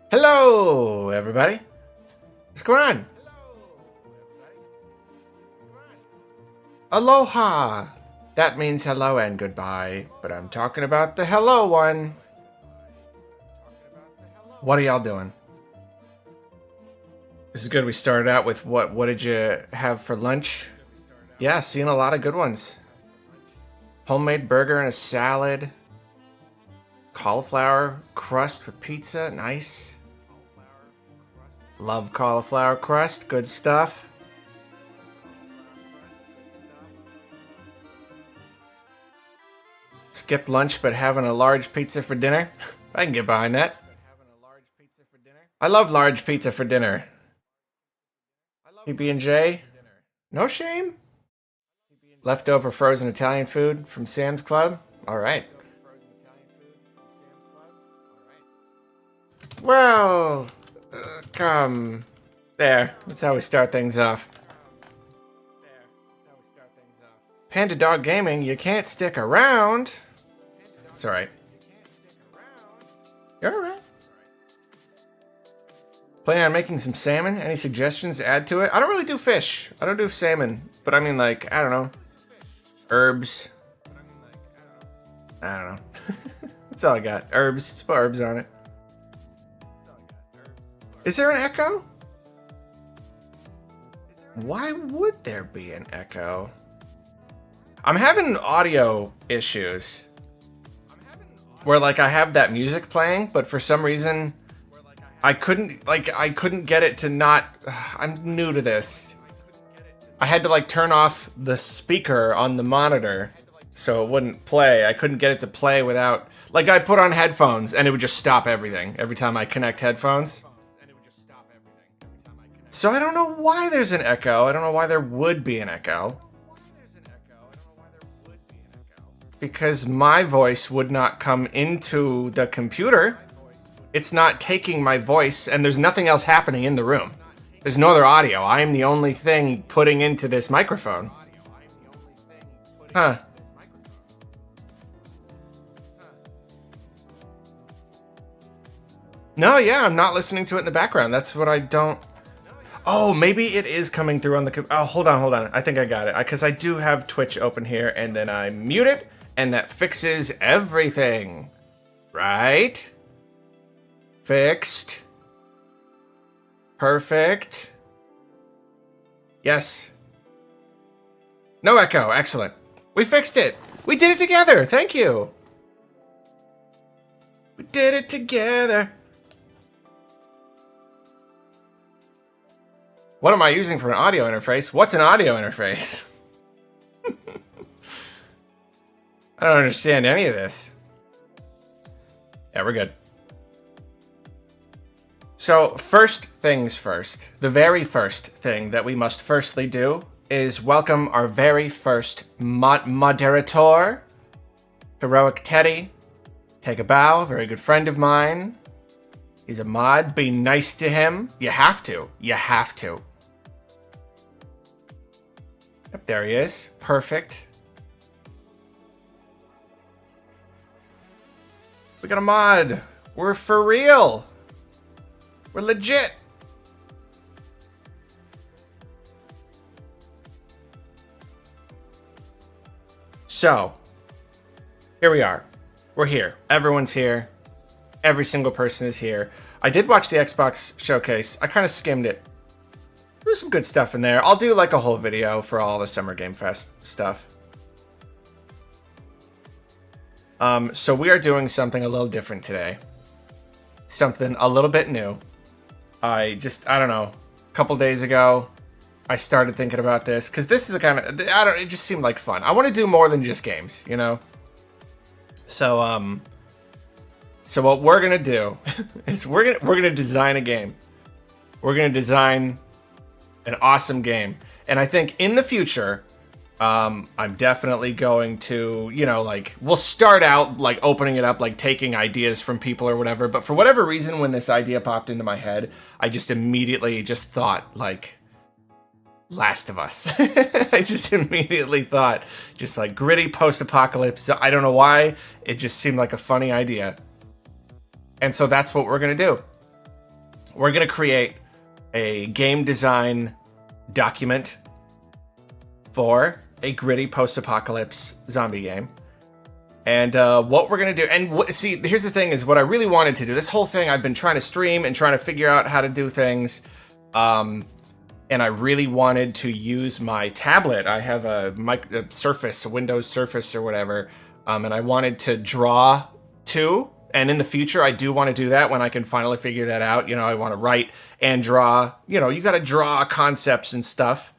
Hello, everybody. What's going on? Aloha. That means hello and goodbye, but I'm talking about the hello one. What are y'all doing? This is good. We started out with what did you have for lunch? Yeah, seeing a lot of good ones. Homemade burger and a salad. Cauliflower crust with pizza, nice. Love cauliflower crust, good stuff. Skipped lunch but having a large pizza for dinner. I can get behind that. I love large pizza for dinner. PB&J, no shame. Leftover frozen Italian food from Sam's Club. All right. Well, come there. That's how we start things off. Panda Dog Gaming, you can't stick around. It's all right. You're all right. Planning on making some salmon? Any suggestions to add to it? I don't really do fish. I don't do salmon. But I mean, like, I don't know. Herbs. I don't know. That's all I got. Herbs. Just put herbs on it. Is there an echo? Why would there be an echo? I'm having audio issues. Where, like, I have that music playing, but for some reason... I couldn't get it to not... I'm new to this. I had to, like, turn off the speaker on the monitor so it wouldn't play. I couldn't get it to play without... Like, I put on headphones and it would just stop everything every time I connect headphones. So I don't know why there's an echo. I don't know why there would be an echo. Because my voice would not come into the computer. It's not taking my voice, and there's nothing else happening in the room. There's no other audio. I am the only thing putting into this microphone. Huh. No, yeah, I'm not listening to it in the background. That's what I don't... Oh, maybe it is coming through on the... Oh, hold on. I think I got it. Because I do have Twitch open here, and then I mute it, and that fixes everything. Right? Fixed. Perfect. Yes. No echo. Excellent. We fixed it. We did it together. Thank you. We did it together. What am I using for an audio interface? What's an audio interface? I don't understand any of this. Yeah, we're good. So, first things first. The very first thing that we must firstly do is welcome our very first moderator, Heroic Teddy. Take a bow, very good friend of mine. He's a mod, be nice to him. You have to. You have to. Yep, there he is. Perfect. We got a mod. We're for real. We're legit. So, here we are. We're here. Everyone's here. Every single person is here. I did watch the Xbox showcase. I kind of skimmed it. There's some good stuff in there. I'll do like a whole video for all the Summer Game Fest stuff. So we are doing something a little different today. Something a little bit new. I don't know, a couple days ago, I started thinking about this, because this is the kind of, it just seemed like fun. I want to do more than just games, you know? So, so what we're going to do is we're going to design a game. We're going to design an awesome game. And I think in the future, I'm definitely going to, you know, like, we'll start out, like, opening it up, like, taking ideas from people or whatever. But for whatever reason, when this idea popped into my head, I just immediately just thought, like, Last of Us. I just immediately thought, just, like, gritty post-apocalypse. I don't know why. It just seemed like a funny idea. And so that's what we're going to do. we're going to create a game design document for a gritty post-apocalypse zombie game. And what we're going to do, and see, here's the thing is what I really wanted to do. This whole thing, I've been trying to stream and trying to figure out how to do things. And I really wanted to use my tablet. I have a Surface, a Windows Surface or whatever. And I wanted to draw too. And in the future, I do want to do that when I can finally figure that out. You know, I want to write and draw. You know, you got to draw concepts and stuff.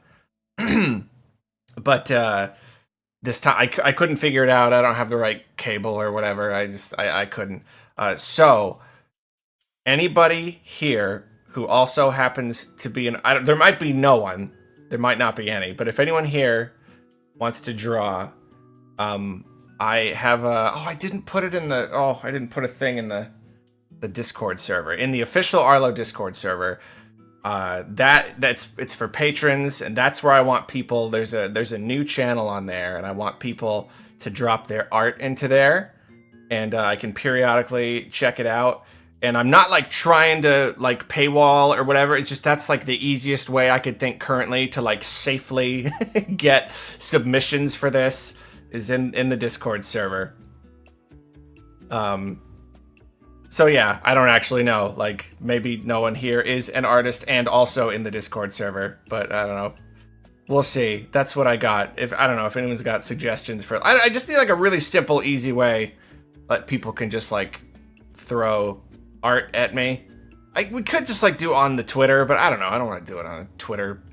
But this time, I couldn't figure it out. I don't have the right cable or whatever. I couldn't. So, anybody here who also happens to be there might be no one. There might not be any. But if anyone here wants to draw, I have I didn't put it in the... Oh, I didn't put a thing in the Discord server. In the official Arlo Discord server, it's for patrons, and that's where I want people... There's a new channel on there, and I want people to drop their art into there, and I can periodically check it out. And I'm not, like, trying to, like, paywall or whatever. It's just that's, like, the easiest way I could think currently to, like, safely get submissions for this. Is in the Discord server. So yeah, I don't actually know. Like, maybe no one here is an artist and also in the Discord server, but I don't know. We'll see. That's what I got. I don't know if anyone's got suggestions for... I just need like a really simple, easy way that people can just like throw art at me. We could just like do on the Twitter, but I don't know. I don't want to do it on a Twitter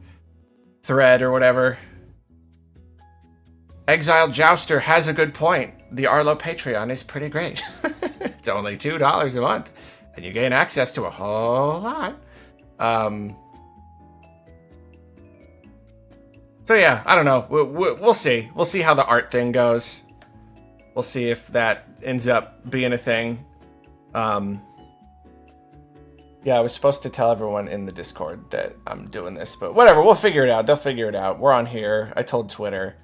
thread or whatever. Exiled Jouster has a good point. The Arlo Patreon is pretty great. It's only $2 a month, and you gain access to a whole lot. So yeah, I don't know. We'll see. We'll see how the art thing goes. We'll see if that ends up being a thing. Yeah, I was supposed to tell everyone in the Discord that I'm doing this, but whatever. We'll figure it out. They'll figure it out. We're on here. I told Twitter.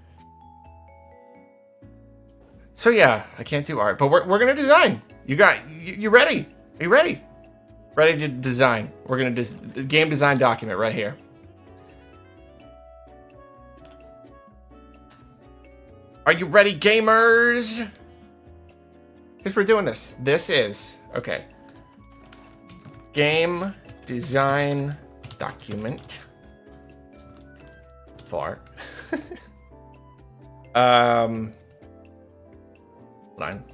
So yeah, I can't do art, but we're gonna design. You ready? Are you ready? Ready to design. We're gonna game design document right here. Are you ready, gamers? Because we're doing this. This is okay. Game design document for line.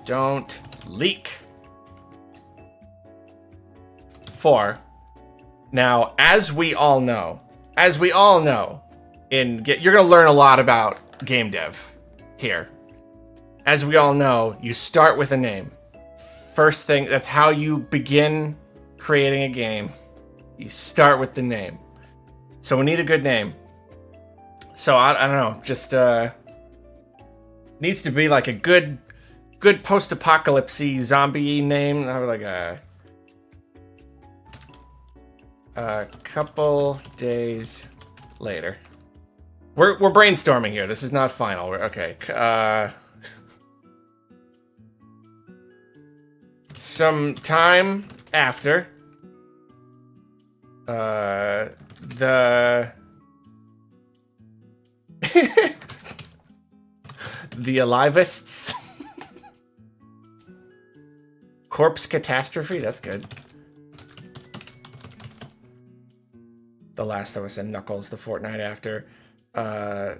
Don't leak. For now, as we all know, you're gonna learn a lot about game dev here. As we all know, you start with a name. First thing, that's how you begin creating a game. You start with the name. So we need a good name. So I don't know, just needs to be like a good post-apocalypse-y zombie name. Like a couple days later. We're brainstorming here. This is not final. Okay. Some time after the Alivists. Corpse Catastrophe, that's good. The Last of Us and Knuckles, the fortnight after. I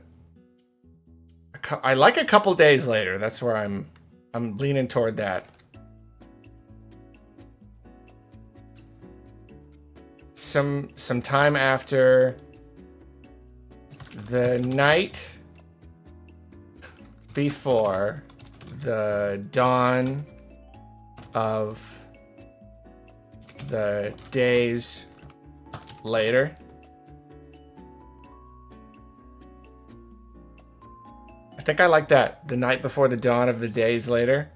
like a couple days later. That's where I'm leaning toward that. Some time after the night before the dawn of the days later. I think I like that. The night before the dawn of the days later.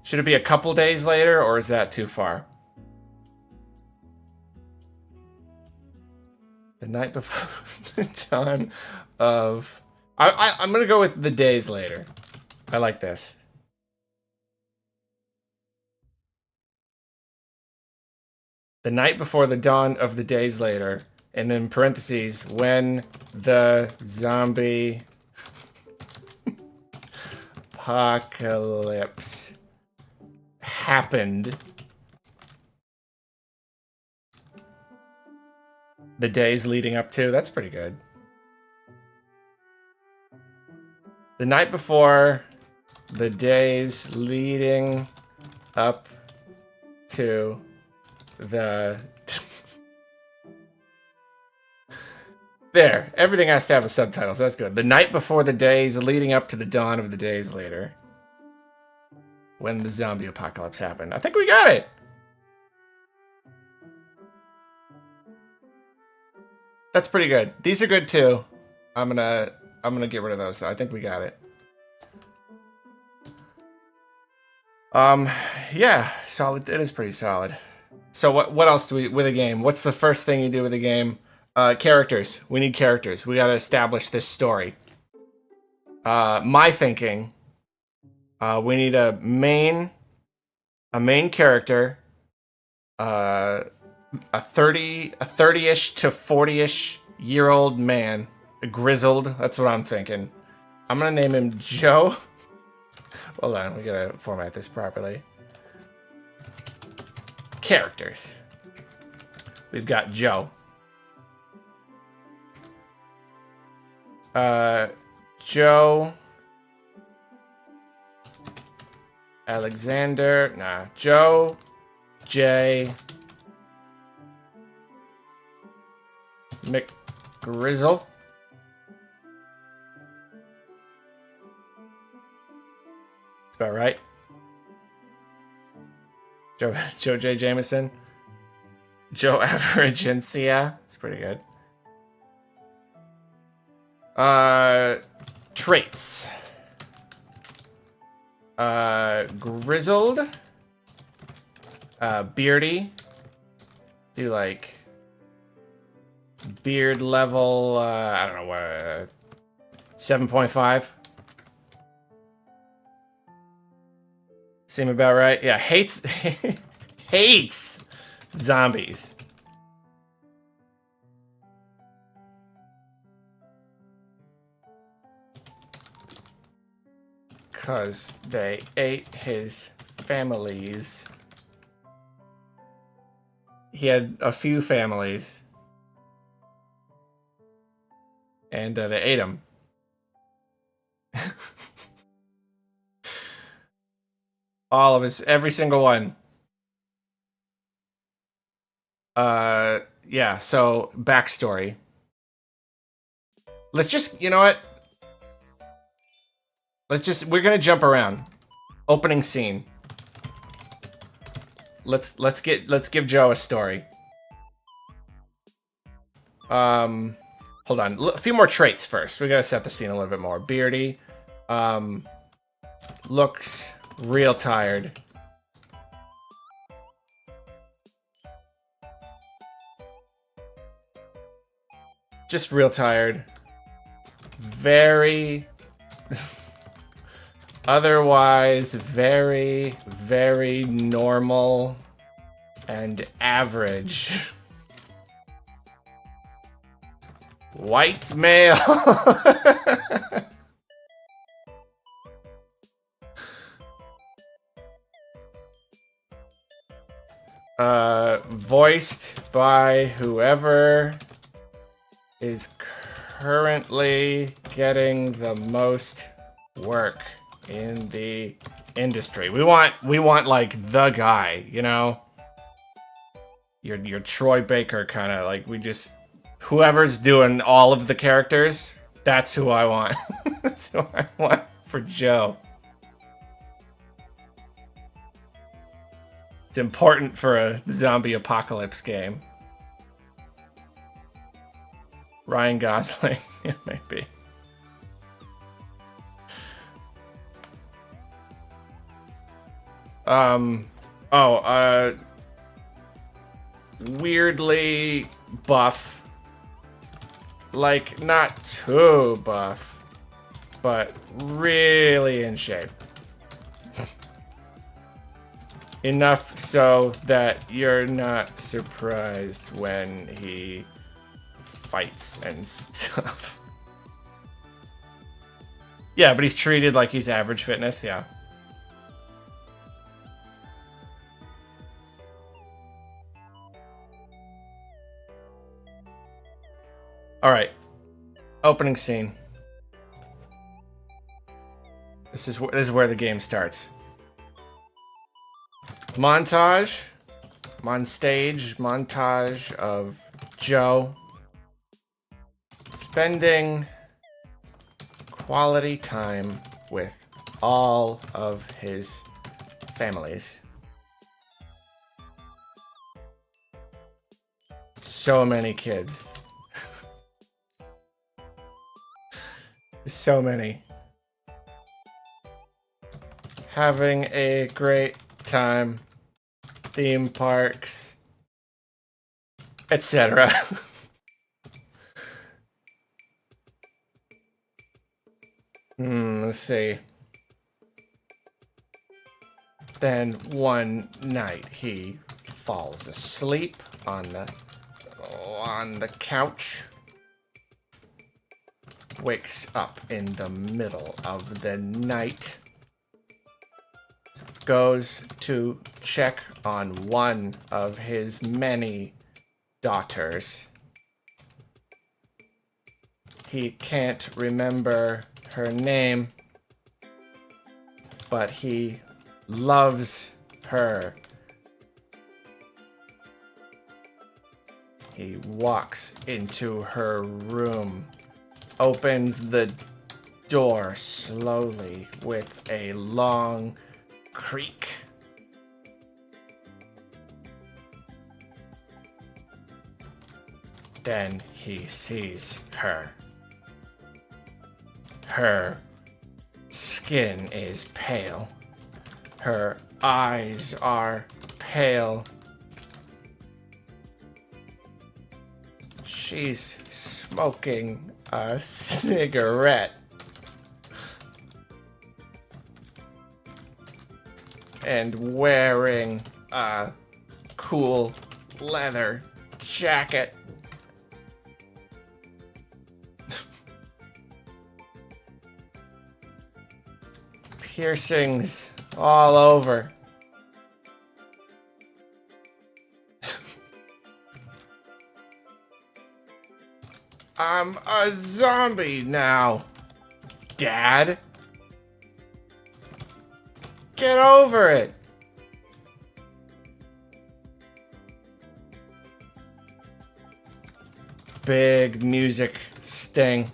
Should it be a couple days later, or is that too far? The night before the dawn of... I'm going to go with the days later. I like this. The night before the dawn of the days later, and then parentheses, when the zombie apocalypse happened. The days leading up to, that's pretty good. The night before the days leading up to the... There, everything has to have a subtitle, so that's good. The night before the days leading up to the dawn of the days later. When the zombie apocalypse happened. I think we got it! That's pretty good. These are good too. I'm gonna get rid of those though. I think we got it. Yeah, solid. It is pretty solid. So what else do we with a game? What's the first thing you do with a game? Characters. We need characters. We gotta establish this story. My thinking. We need a main character. A 30-ish to 40-ish year old man, a grizzled. That's what I'm thinking. I'm gonna name him Joe. Hold on, we gotta format this properly. Characters. We've got Joe. Joe. Alexander. Nah. Joe. J. McGrizzle. That's about right. Joe J. Jameson. Joe Averagencia. That's pretty good. Traits. Grizzled. Beardy. Do like beard level, I don't know what, 7.5. Seem about right? Yeah, hates hates zombies. Cause they ate his families. He had a few families. And they ate him. All of his, every single one. Yeah, so backstory. Let's just, you know what? We're gonna jump around. Opening scene. Let's give Joe a story. Hold on, a few more traits first. We gotta set the scene a little bit more. Beardy, looks real tired. Just real tired. Very, otherwise very, very normal and average. White male. Voiced by whoever is currently getting the most work in the industry. We want like the guy, you know? Your Troy Baker kind of like, we just, whoever's doing all of the characters, that's who I want. That's who I want for Joe. It's important for a zombie apocalypse game. Ryan Gosling, yeah, maybe. Weirdly buff. Like, not too buff, but really in shape. Enough so that you're not surprised when he fights and stuff. Yeah, but he's treated like he's average fitness, yeah. Alright. Opening scene. This is where the game starts. Montage. On stage, montage of Joe spending quality time with all of his families. So many kids. So many. Having a great time. Theme parks. Etc. Let's see. Then one night he falls asleep on the couch. Wakes up in the middle of the night. Goes to check on one of his many daughters. He can't remember her name, but he loves her. He walks into her room, opens the door slowly with a long creak. Then he sees her. Her skin is pale. Her eyes are pale. She's smoking a cigarette. And wearing a cool leather jacket. Piercings all over. I'm a zombie now, Dad. Get over it. Big music sting.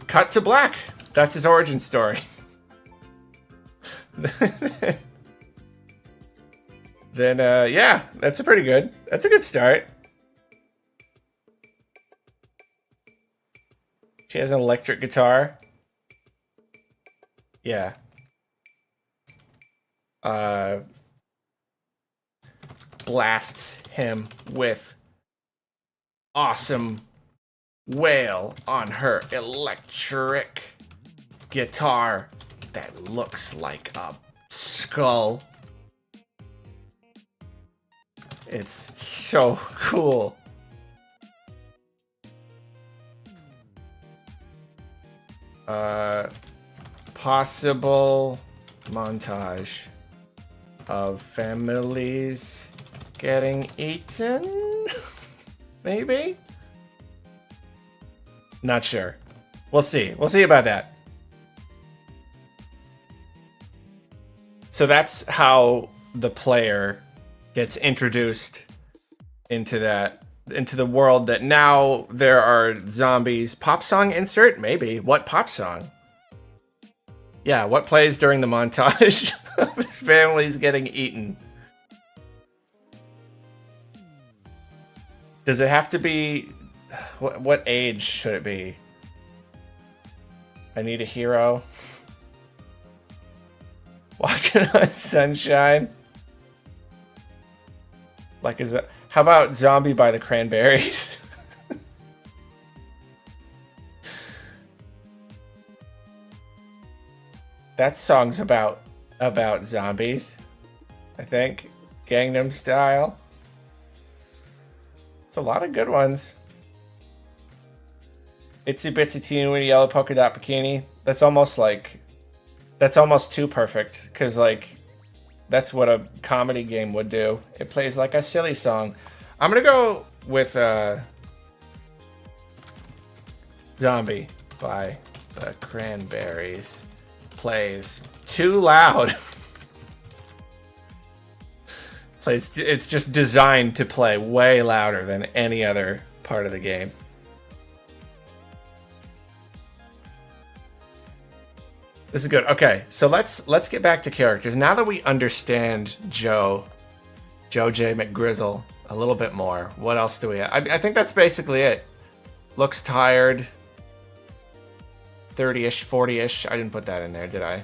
Cut to black. That's his origin story. Then, yeah, that's a pretty good. That's a good start. She has an electric guitar. Yeah. Blasts him with awesome wail on her electric guitar that looks like a skull. It's so cool. Possible montage of families getting eaten? Maybe? Not sure. We'll see. We'll see about that. So that's how the player gets introduced into the world that now there are zombies. Pop song insert? Maybe. What pop song? Yeah, what plays during the montage of his family's getting eaten? Does it have to be... What age should it be? I Need a Hero. Walking on Sunshine. Like, is that... How about Zombie by the Cranberries? That song's about zombies, I think. Gangnam Style. It's a lot of good ones. Itsy Bitsy Teen with a Yellow Polka Dot Bikini. That's almost too perfect, because like that's what a comedy game would do. It plays like a silly song. I'm gonna go with Zombie by the Cranberries. Plays too loud. It's just designed to play way louder than any other part of the game. This is good. Okay, so let's get back to characters. Now that we understand Joe J. McGrizzle a little bit more, what else do we have? I think that's basically it. Looks tired. 30-ish, 40-ish. I didn't put that in there, did I?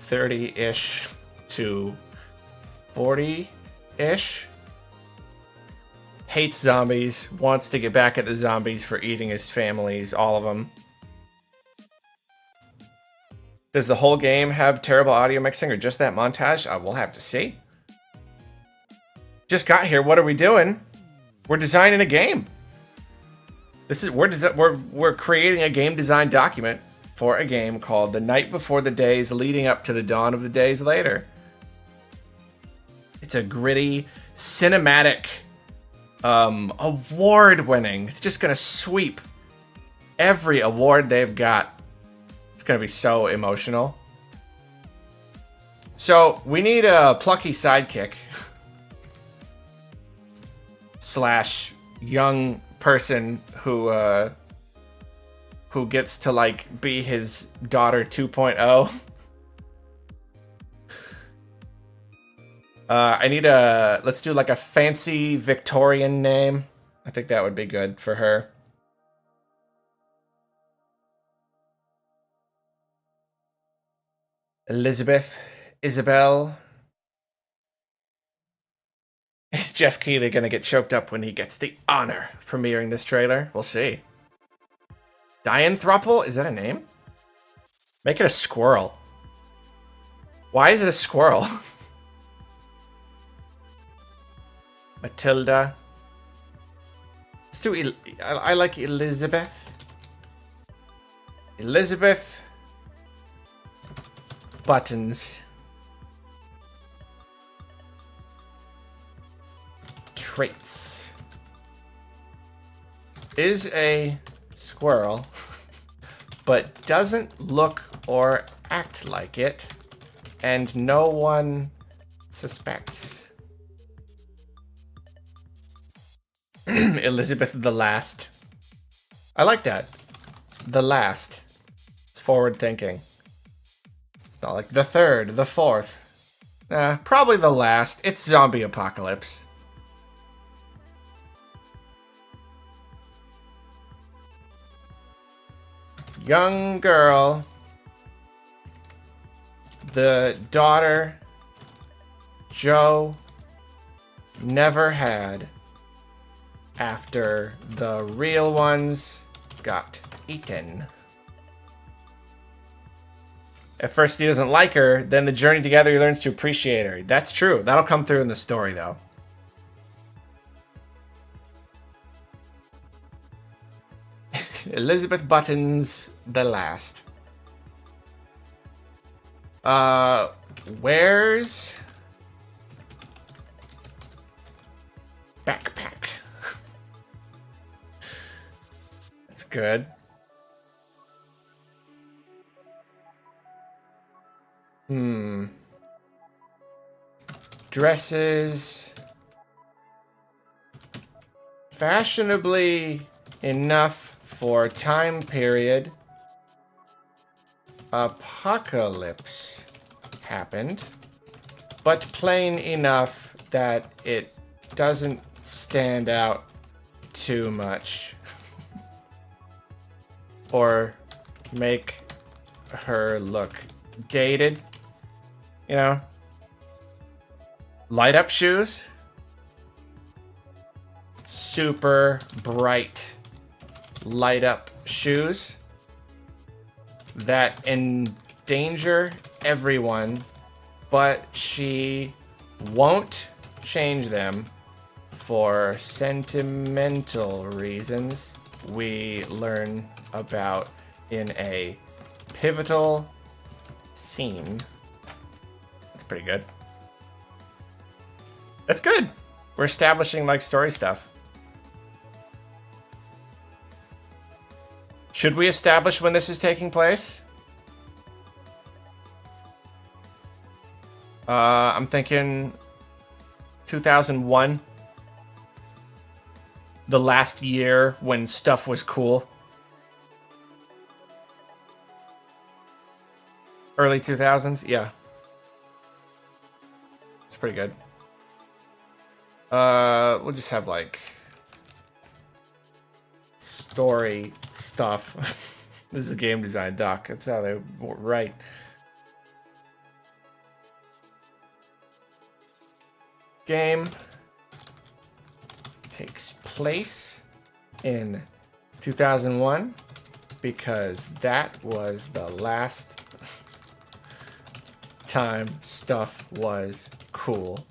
30-ish to 40-ish. Hates zombies. Wants to get back at the zombies for eating his families, all of them. Does the whole game have terrible audio mixing or just that montage? We'll have to see. Just got here. What are we doing? We're designing a game. We're creating a game design document for a game called The Night Before the Days Leading Up to the Dawn of the Days Later. It's a gritty, cinematic, award-winning. It's just gonna sweep every award they've got. It's gonna be so emotional. So we need a plucky sidekick / young person who gets to like be his daughter 2.0. I need let's do like a fancy Victorian name. I think that would be good for her. Elizabeth, Isabel. Is Jeff Keighley gonna get choked up when he gets the honor of premiering this trailer? We'll see. Diane Thruple? Is that a name? Make it a squirrel. Why is it a squirrel? Matilda. Let's do I like Elizabeth. Elizabeth Buttons. Traits. Is a squirrel, but doesn't look or act like it, and no one suspects. Elizabeth the Last. I like that. The Last. It's forward thinking. It's not like the third, the fourth. Probably the last. It's zombie apocalypse. Young girl. The daughter Joe never had after the real ones got eaten. At first he doesn't like her, then the journey together he learns to appreciate her. That's true. That'll come through in the story though. Elizabeth Buttons the Last. Where's backpack? That's good. Dresses. Fashionably enough for time period. Apocalypse happened, but plain enough that it doesn't stand out too much or make her look dated, you know. Light up shoes, super bright light up shoes that endanger everyone, but she won't change them for sentimental reasons we learn about in a pivotal scene. That's pretty good. That's good. We're establishing like story stuff. Should we establish when this is taking place? I'm thinking 2001. The last year when stuff was cool. Early 2000s? Yeah. It's pretty good. We'll just have like story stuff. This is a game design doc. That's how they write. Game takes place in 2001 because that was the last time stuff was cool.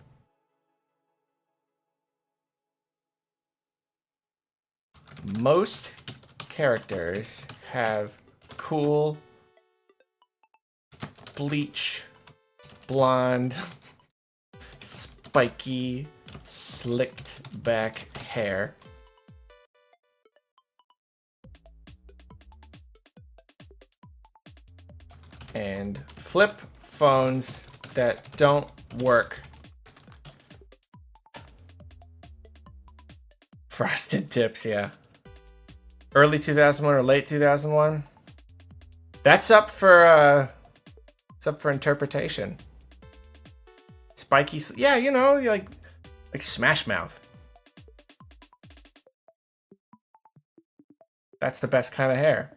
Most characters have cool bleach, blonde, spiky, slicked back hair. And flip phones that don't work. Frosted tips, yeah. Early 2001 or late 2001? That's up for interpretation. Spiky, yeah, you know, like Smash Mouth. That's the best kind of hair.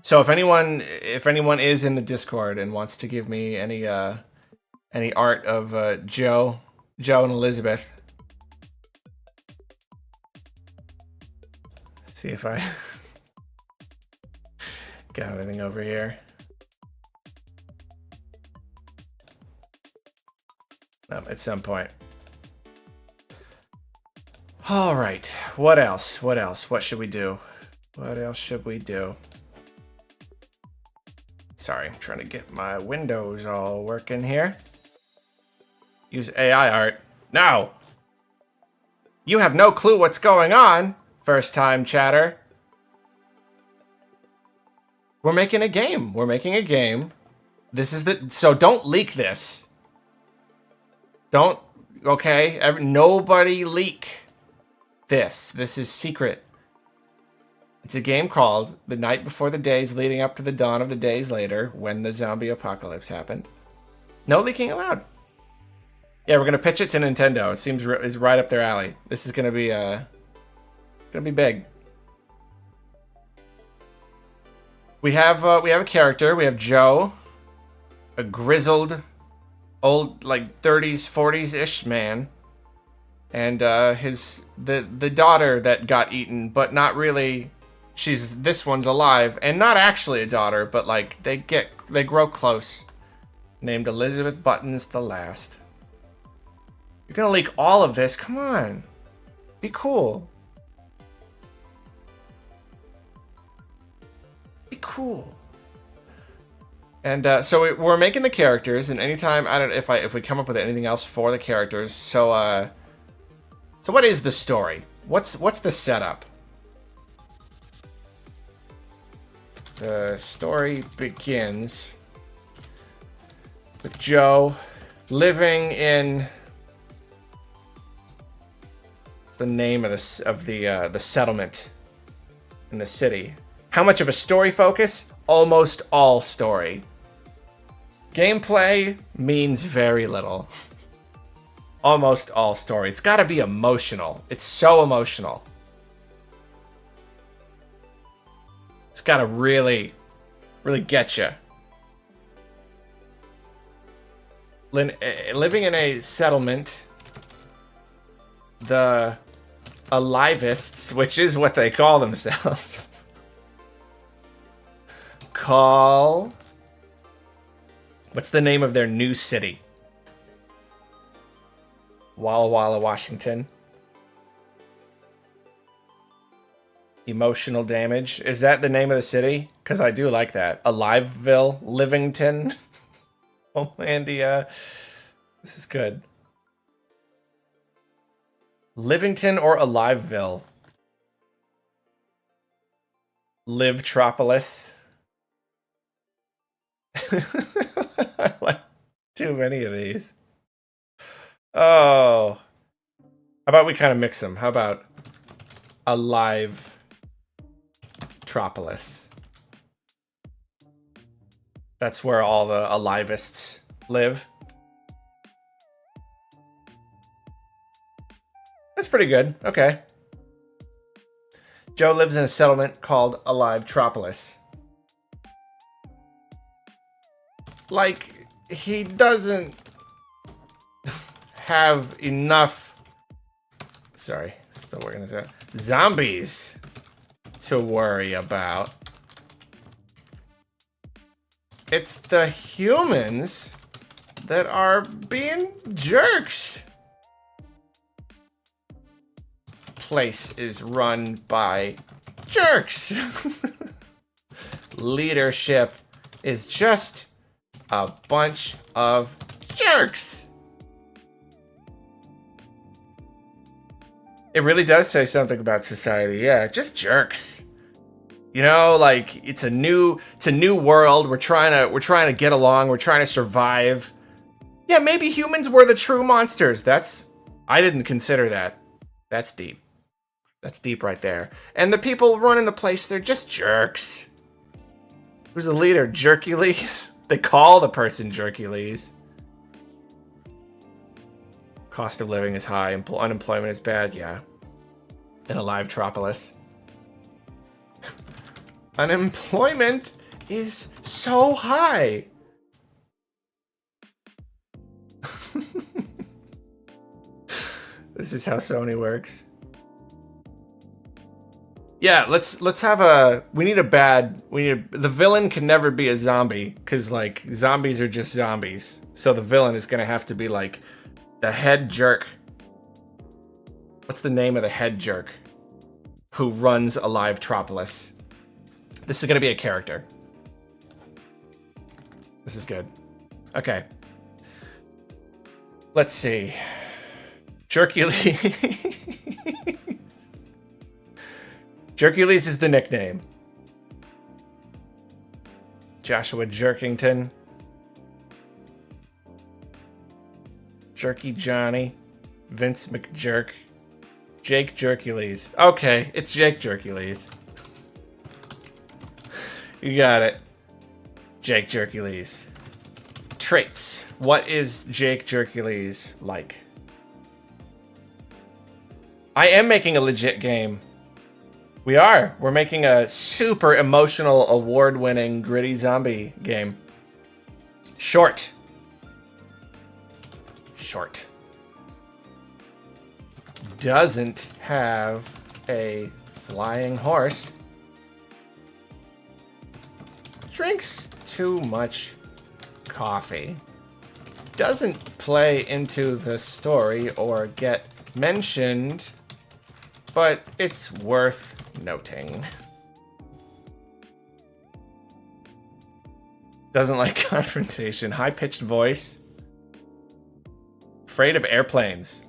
So if anyone is in the Discord and wants to give me any art of Joe and Elizabeth, see if I got anything over here. No, at some point. All right. What else? What else? What should we do? What else should we do? Sorry, I'm trying to get my windows all working here. Use AI art. No! You have no clue what's going on, first time chatter. We're making a game. We're making a game. This is so don't leak this. Don't, okay? Nobody leak this. This is secret. It's a game called The Night Before the Days Leading Up to the Dawn of the Days Later, when the zombie apocalypse happened. No leaking allowed. Yeah, we're gonna pitch it to Nintendo. It seems is right up their alley. This is gonna be big. We have a character. We have Joe, a grizzled, old, like 30s, 40s-ish man, and the daughter that got eaten, but not really. This one's alive, and not actually a daughter, but like they grow close. Named Elizabeth Buttons the Last. You're gonna leak all of this? Come on, be cool. Be cool. And so we're making the characters, and anytime I don't if we come up with anything else for the characters. So what is the story? What's the setup? The story begins with Joe living in the name of the settlement in the city. How much of a story focus? Almost all story. Gameplay means very little. Almost all story. It's got to be emotional. It's so emotional. It's got to really, really get you. Living in a settlement, the Alivists, which is what they call themselves, call... What's the name of their new city? Walla Walla, Washington. Emotional damage. Is that the name of the city? Because I do like that. Aliveville, Livington, Homelandia. This is good. Livington or Aliveville? Livetropolis. I like too many of these. Oh. How about we kind of mix them? How about Alivetropolis? That's where all the Alivists live. That's pretty good. Okay. Joe lives in a settlement called Alivetropolis. Like, he doesn't have enough... Sorry, still working this out. Zombies to worry about. It's the humans that are being jerks. Place is run by jerks. Leadership is just a bunch of jerks. It really does say something about society. Yeah, just jerks. You know, like it's a new world. We're trying to get along. We're trying to survive. Yeah, maybe humans were the true monsters. I didn't consider that. That's deep. That's deep right there. And the people running the place, they're just jerks. Who's the leader? Jerkules? They call the person Jerkules. Cost of living is high. Unemployment is bad. Yeah. In Alivetropolis. Unemployment is so high. This is how Sony works. Yeah, let's have the villain can never be a zombie because like zombies are just zombies. So the villain is gonna have to be like the head jerk. What's the name of the head jerk who runs Alivetropolis? This is gonna be a character. This is good. Okay. Let's see. Jerkules. Jerkules is the nickname. Joshua Jerkington. Jerky Johnny. Vince McJerk. Jake Jerkules. Okay, it's Jake Jerkules. You got it. Jake Jerkules. Traits. What is Jake Jerkules like? I am making a legit game. We are. We're making a super emotional, award-winning, gritty zombie game. Short. Short. Doesn't have a flying horse. Drinks too much coffee. Doesn't play into the story or get mentioned, but it's worth noting. Doesn't like confrontation. High-pitched voice. Afraid of airplanes.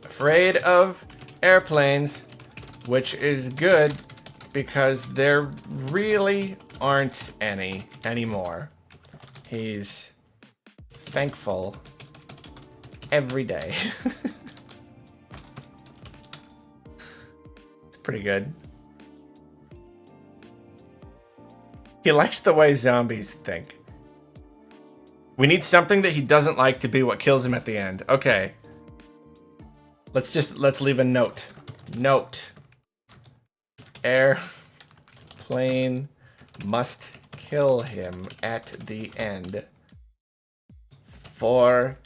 Afraid of airplanes, which is good because there really aren't any anymore. He's thankful every day. It's pretty good. He likes the way zombies think. We need something that he doesn't like to be what kills him at the end. Okay. Let's leave a note. Note. Airplane must kill him at the end. For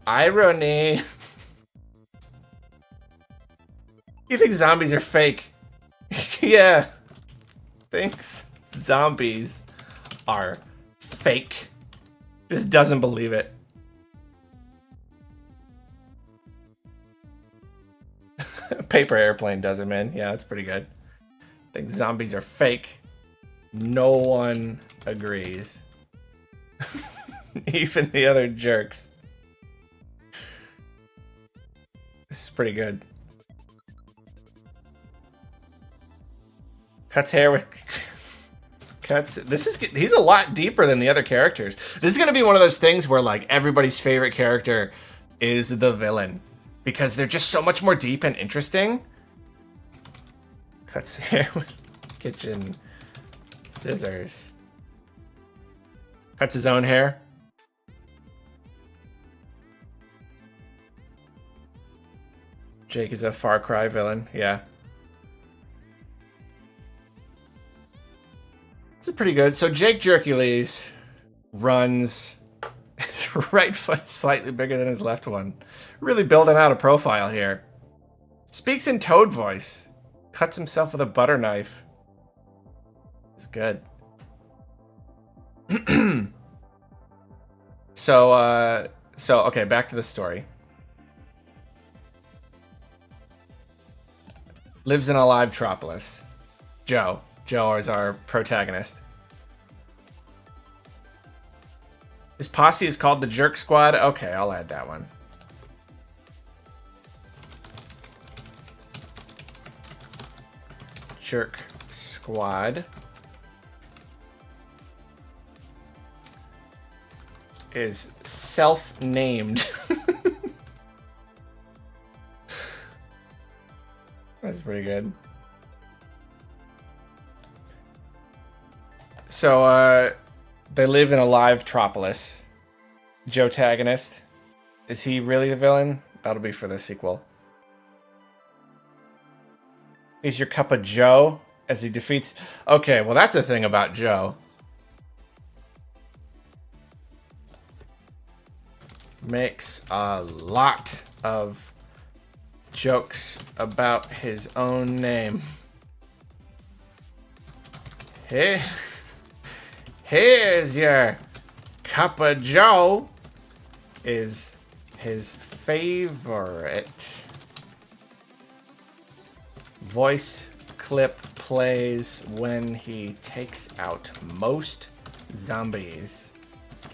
irony. You think zombies are fake? Yeah. Thanks, Zombies are fake. Just doesn't believe it. Paper airplane does it, man. Yeah, that's pretty good. I think zombies are fake. No one agrees. Even the other jerks. This is pretty good. Cuts hair with... He's a lot deeper than the other characters. This is going to be one of those things where, like, everybody's favorite character is the villain. Because they're just so much more deep and interesting. Cuts hair with kitchen scissors. Cuts his own hair. Jake is a Far Cry villain. Yeah. This is pretty good. So Jake Jerkules runs... His right foot is slightly bigger than his left one. Really building out a profile here. Speaks in toad voice. Cuts himself with a butter knife. It's good. So okay, back to the story. Lives in a live Tropolis. Joe is our protagonist. His posse is called the Jerk Squad. Okay, I'll add that one. Jerk Squad is self-named. That's pretty good. So, they live in a live Tropolis. Joe-tagonist. Is he really the villain? That'll be for the sequel. He's your cup of Joe as he defeats... Okay, well that's a thing about Joe. Makes a lot of jokes about his own name. Hey, here's your cup of Joe is his favorite. Voice clip plays when he takes out most zombies,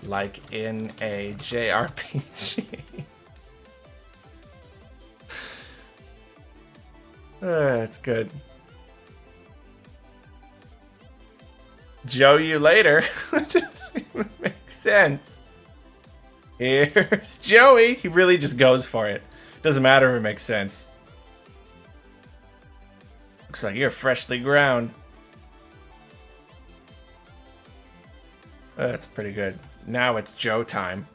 like in a JRPG. That's good. Joe you later. That doesn't even make sense. Here's Joey. He really just goes for it. Doesn't matter if it makes sense. Looks like you're freshly ground. That's pretty good. Now it's Joe time.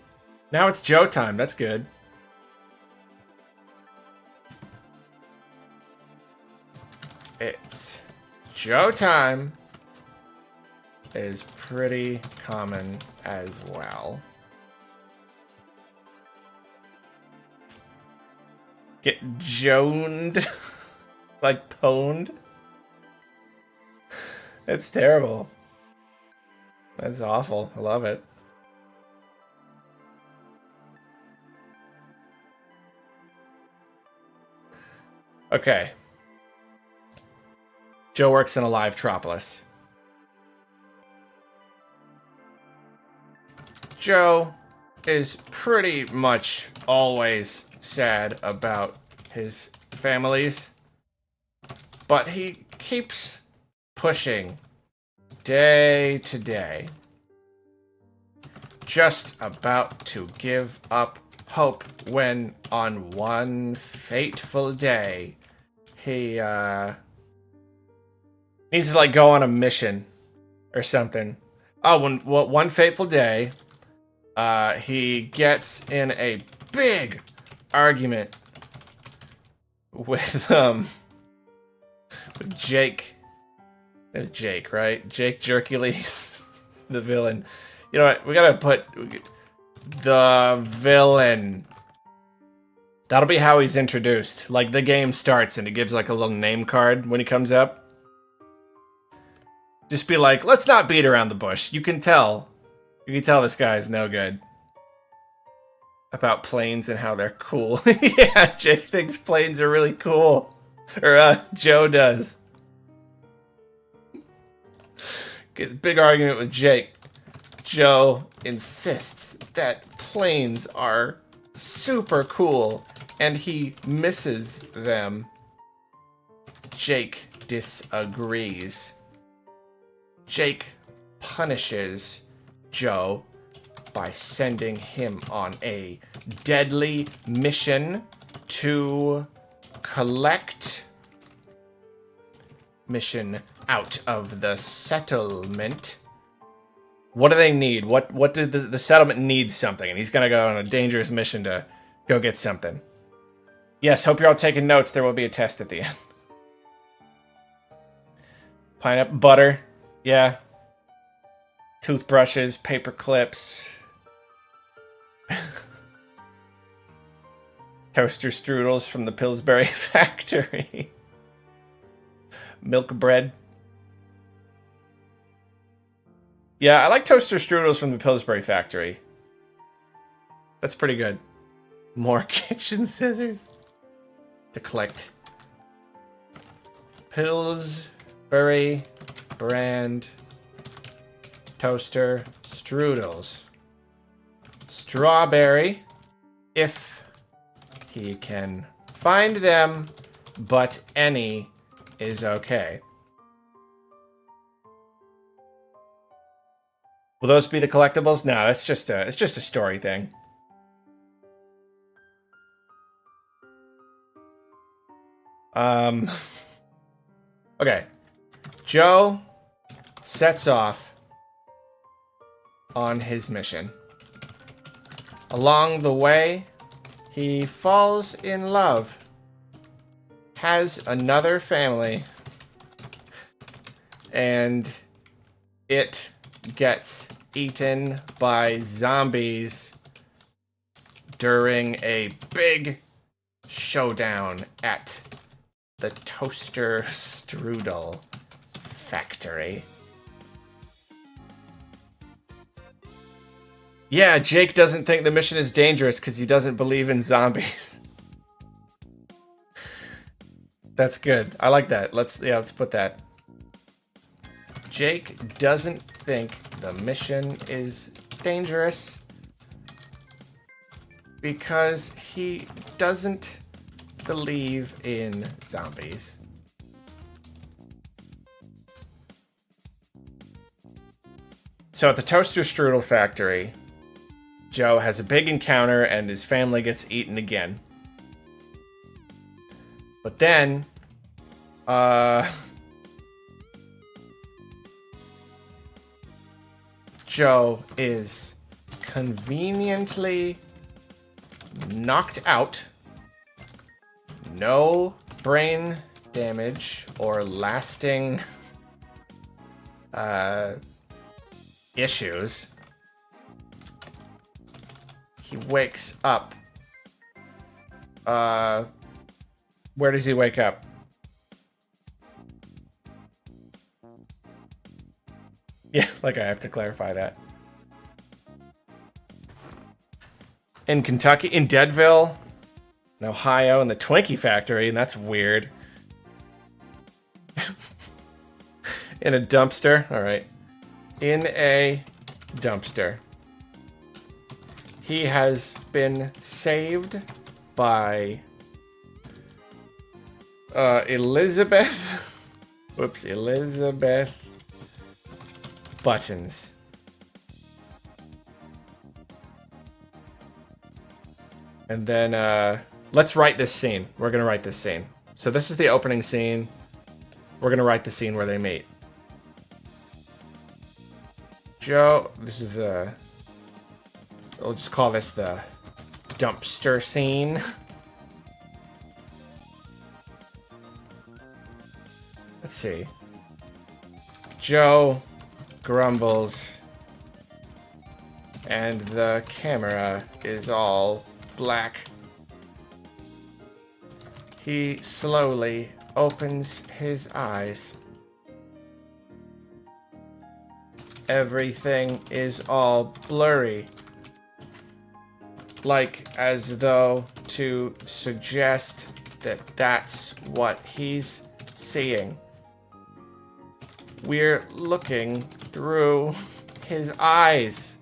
Now it's Joe time. That's good. It's Joe time is pretty common as well. Get joned. Like pwned. It's terrible. That's awful. I love it. Okay. Joe works in a live Tropolis. Joe is pretty much always sad about his families, but he keeps pushing day to day. Just about to give up hope when on one fateful day he needs to like go on a mission or something. Oh, one fateful day he gets in a big argument with Jake. It was Jake, right? Jake Jerkules, the villain. You know what? We gotta put the villain. That'll be how he's introduced. Like the game starts and it gives like a little name card when he comes up. Just be like, let's not beat around the bush. You can tell. You can tell this guy's no good. About planes and how they're cool. Yeah, Jake thinks planes are really cool. Or, Joe does. Get a big argument with Jake. Joe insists that planes are super cool, and he misses them. Jake disagrees. Jake punishes Joe by sending him on a deadly mission to collect mission out of the settlement. What do they need? What do the settlement needs something, and he's gonna go on a dangerous mission to go get something. Yes, hope you're all taking notes. There will be a test at the end. Pineapple butter. Yeah. Toothbrushes, paper clips. Toaster strudels from the Pillsbury factory. Milk bread. Yeah, I like toaster strudels from the Pillsbury factory. That's pretty good. More kitchen scissors to collect Pillsbury brand toaster strudels. Strawberry, if he can find them, but any is okay. Will those be the collectibles? No, it's just a story thing. Okay. Joe sets off on his mission. Along the way, he falls in love, has another family, and it gets eaten by zombies during a big showdown at the toaster strudel factory. Yeah, Jake doesn't think the mission is dangerous because he doesn't believe in zombies. That's good. I like that. Let's put that. Jake doesn't think the mission is dangerous because he doesn't believe in zombies. So at the toaster strudel factory, Joe has a big encounter and his family gets eaten again. But then, Joe is conveniently knocked out. No brain damage or lasting issues. He wakes up. Where does he wake up? Yeah, like I have to clarify that. In Kentucky, in Deadville, in Ohio, in the Twinkie factory, and that's weird. In a dumpster, all right. In a dumpster. He has been saved by Elizabeth. Whoops, Elizabeth Buttons. And then let's write this scene. We're gonna write this scene. So this is the opening scene. We're gonna write the scene where they meet. Joe, this is the... We'll just call this the dumpster scene. Let's see. Joe grumbles, and the camera is all black. He slowly opens his eyes. Everything is all blurry. Like as though to suggest that that's what he's seeing. We're looking through his eyes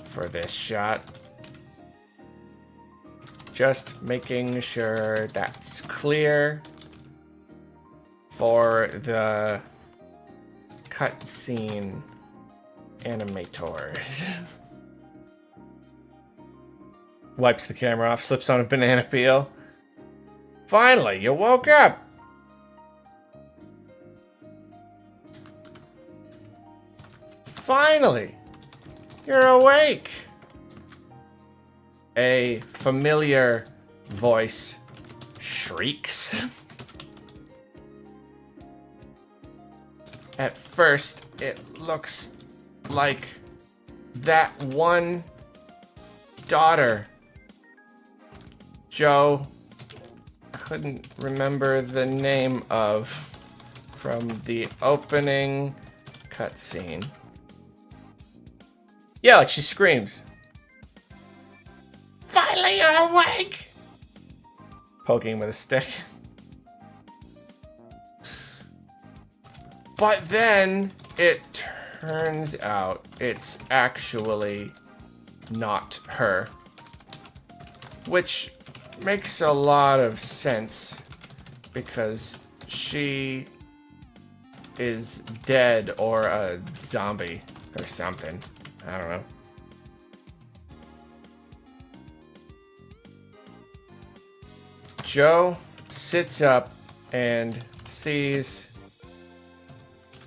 for this shot. Just making sure that's clear for the cutscene animators. Wipes the camera off, slips on a banana peel. Finally, you woke up! Finally, you're awake! A familiar voice shrieks. At first, it looks like that one daughter Joe couldn't remember the name of from the opening cutscene. Yeah, like she screams. Finally, you're awake! Poking with a stick. But then it turns out it's actually not her. Which makes a lot of sense because she is dead or a zombie or something. I don't know. Joe sits up and sees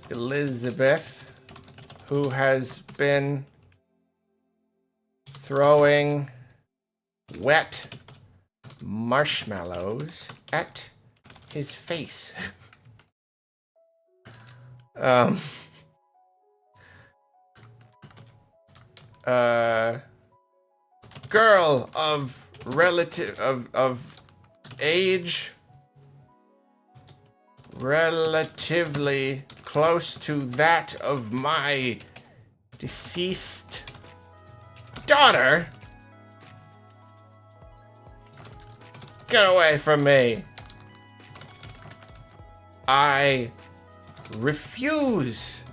Elizabeth, who has been throwing wet marshmallows at his face. Girl of age relatively close to that of my deceased daughter. Get away from me. I refuse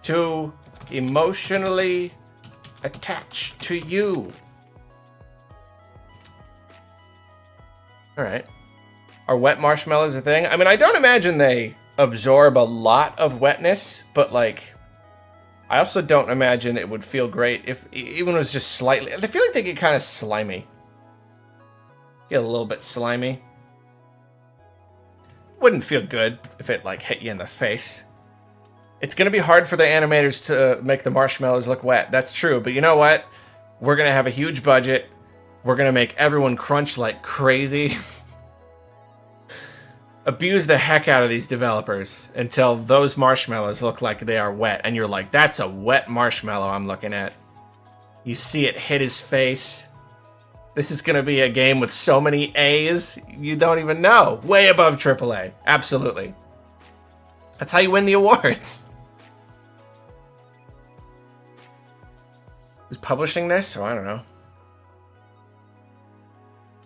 to emotionally attach to you. All right. Are wet marshmallows a thing? I mean, I don't imagine they absorb a lot of wetness, but like, I also don't imagine it would feel great if even it was just slightly. I feel like they get kind of slimy. Get a little bit slimy. Wouldn't feel good if it like hit you in the face. It's gonna be hard for the animators to make the marshmallows look wet. That's true, but you know what? We're gonna have a huge budget. We're gonna make everyone crunch like crazy. Abuse the heck out of these developers until those marshmallows look like they are wet, and you're like, that's a wet marshmallow I'm looking at. You see it hit his face. This is gonna be a game with so many A's, you don't even know. Way above AAA. Absolutely. That's how you win the awards. Who's publishing this? Oh, I don't know.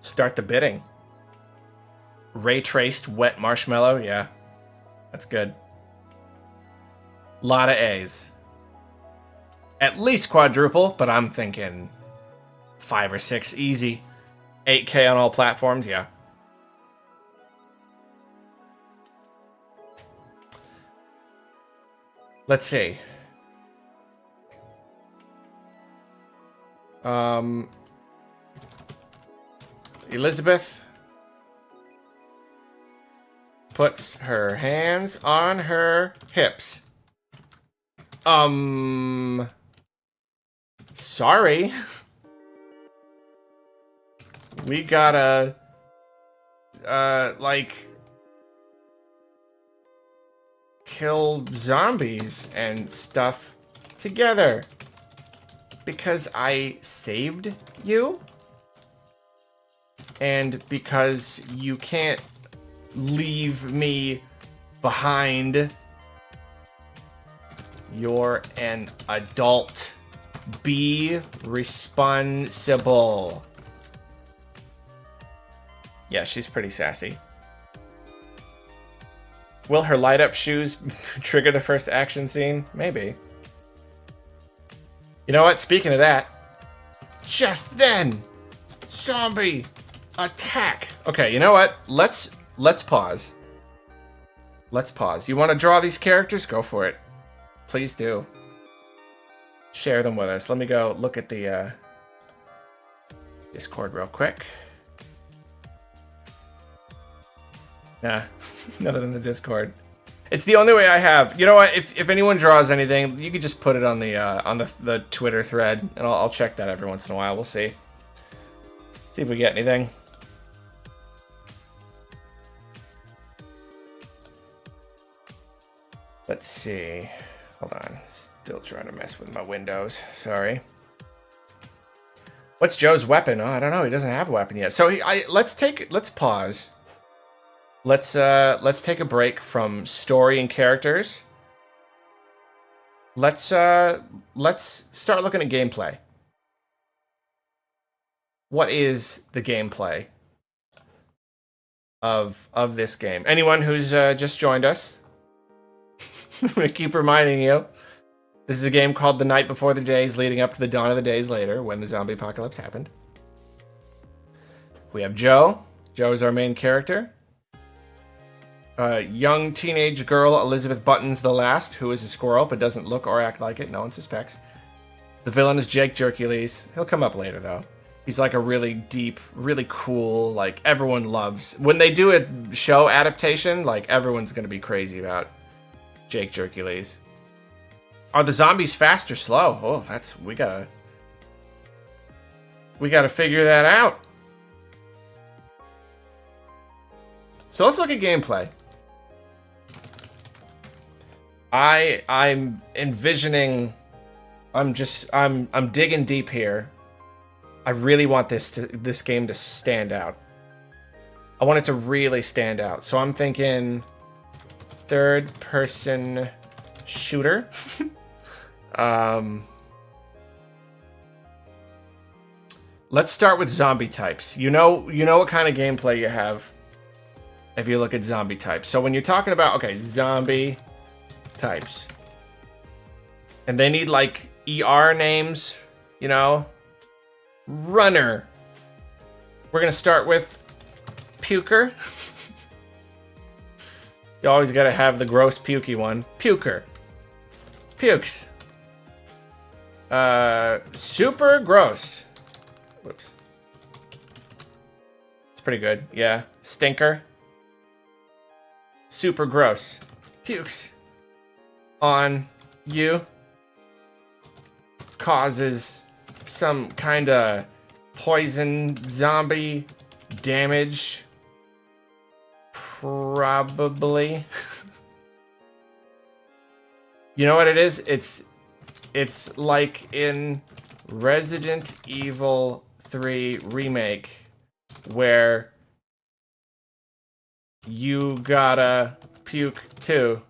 Start the bidding. Ray traced wet marshmallow. Yeah, that's good. Lot of A's. At least quadruple, but I'm thinking 5 or 6 easy. 8K on all platforms. Yeah. Let's see. Elizabeth puts her hands on her hips. Sorry. We gotta, like, kill zombies and stuff together. Because I saved you. And because you can't leave me behind You're an adult. Be responsible. Yeah, she's pretty sassy. Will her light-up shoes trigger the first action scene? Maybe. You know what? Speaking of that, just then, zombie attack. Okay, you know what? Let's pause. Let's pause. You want to draw these characters? Go for it. Please do. Share them with us. Let me go look at the Discord real quick. Nah, none than the Discord. It's the only way I have. You know what? If anyone draws anything, you could just put it on the Twitter thread, and I'll check that every once in a while. We'll see. See if we get anything. Let's see. Hold on. Still trying to mess with my windows. Sorry. What's Joe's weapon? Oh, I don't know. He doesn't have a weapon yet. So let's pause. Let's take a break from story and characters. Let's start looking at gameplay. What is the gameplay of this game? Anyone who's just joined us, I'm gonna keep reminding you. This is a game called The Night Before the Days Leading Up to the Dawn of the Days Later, when the zombie apocalypse happened. We have Joe. Joe is our main character. Young teenage girl Elizabeth Buttons the Last, who is a squirrel but doesn't look or act like it. No one suspects. The villain is Jake Jerkules. He'll come up later, though. He's like a really deep, really cool, like everyone loves. When they do a show adaptation, like everyone's going to be crazy about Jake Jerkules. Are the zombies fast or slow? Oh, we gotta figure that out. So let's look at gameplay. I'm envisioning. I'm digging deep here. I really want this game to stand out. I want it to really stand out. So I'm thinking third-person shooter. Let's start with zombie types. You know what kind of gameplay you have if you look at zombie types. So when you're talking about, okay, zombie types, and they need like ER names, you know, runner. We're gonna start with puker. You always gotta have the gross pukey one. Puker. Pukes. Super gross. Whoops. It's pretty good. Yeah. Stinker. Super gross. Pukes on you. Causes some kind of poison zombie damage. Probably. You know what it is? It's like in Resident Evil 3 Remake, where you gotta puke too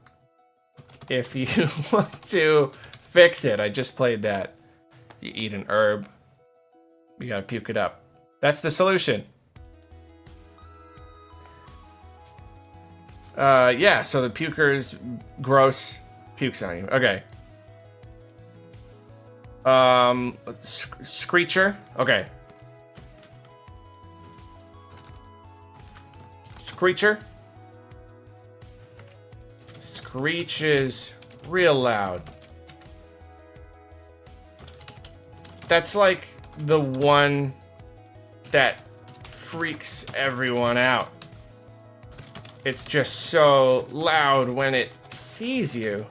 if you want to fix it. I just played that. You eat an herb, you gotta puke it up. That's the solution. Yeah, so the puker's gross pukes on you. Okay. Screecher. Okay. Screecher. Screeches real loud. That's like the one that freaks everyone out. It's just so loud when it sees you.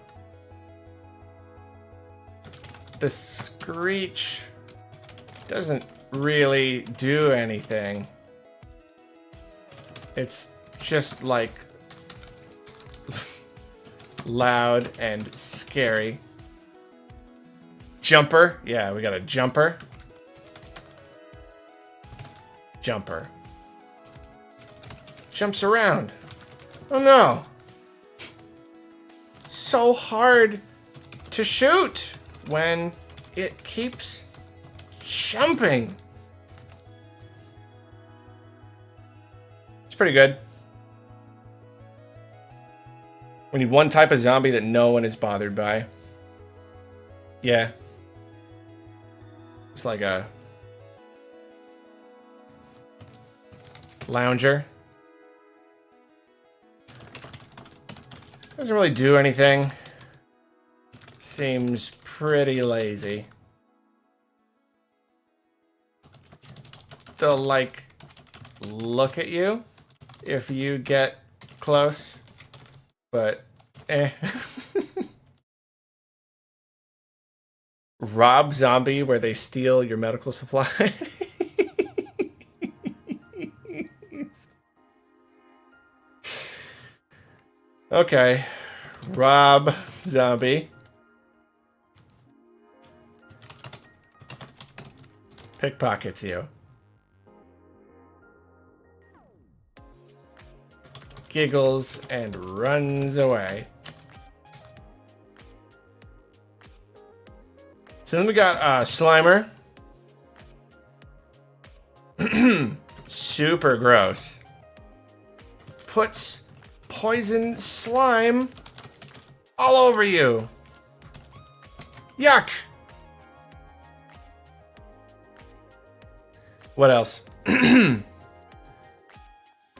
The screech doesn't really do anything. It's just like loud and scary. Jumper. Yeah, we got a jumper. Jumper. Jumps around. Oh no. So hard to shoot when it keeps jumping. It's pretty good. We need one type of zombie that no one is bothered by. Yeah. It's like a lounger. Doesn't really do anything. Seems pretty lazy. They'll, like, look at you if you get close. But, eh. Rob zombie where they steal your medical supply. Okay. Rob zombie. Pickpockets you. Giggles and runs away. So then we got Slimer. Super gross. Puts poison slime all over you. Yuck. What else? The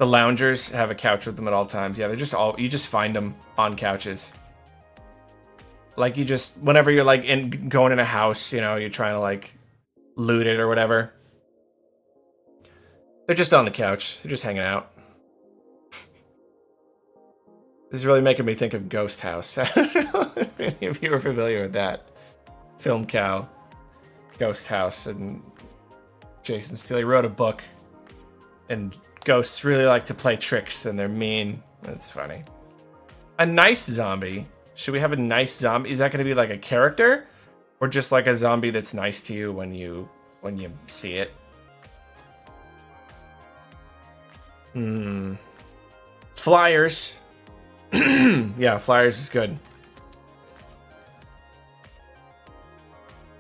loungers have a couch with them at all times. Yeah, they're just all, you just find them on couches. Like you just, whenever you're like going in a house, you know, you're trying to like loot it or whatever. They're just on the couch. They're just hanging out. This is really making me think of Ghost House. I don't know if any of you are familiar with that. Film cow. Ghost House. And Jason Steele wrote a book. And ghosts really like to play tricks and they're mean. That's funny. A nice zombie. Should we have a nice zombie? Is that going to be like a character? Or just like a zombie that's nice to you when you see it? Flyers. Yeah, flyers is good.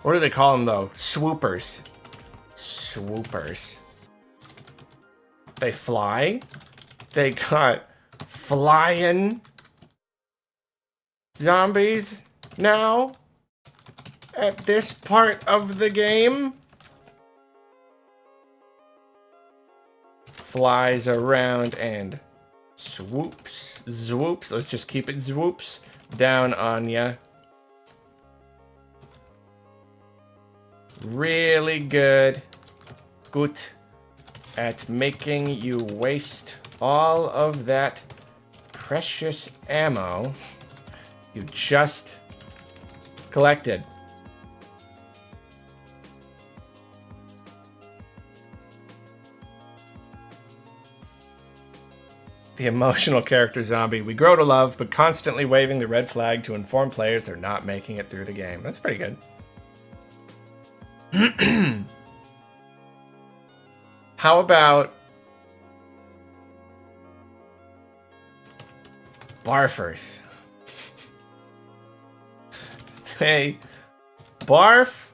What do they call them though? Swoopers. Swoopers. They fly? They got flying zombies now at this part of the game. Flies around and swoops. Zwoops. Let's just keep it zwoops down on ya. Really good. Good at making you waste all of that precious ammo you just collected. The emotional character zombie we grow to love, but constantly waving the red flag to inform players they're not making it through the game. That's pretty good. How about barfers? They barf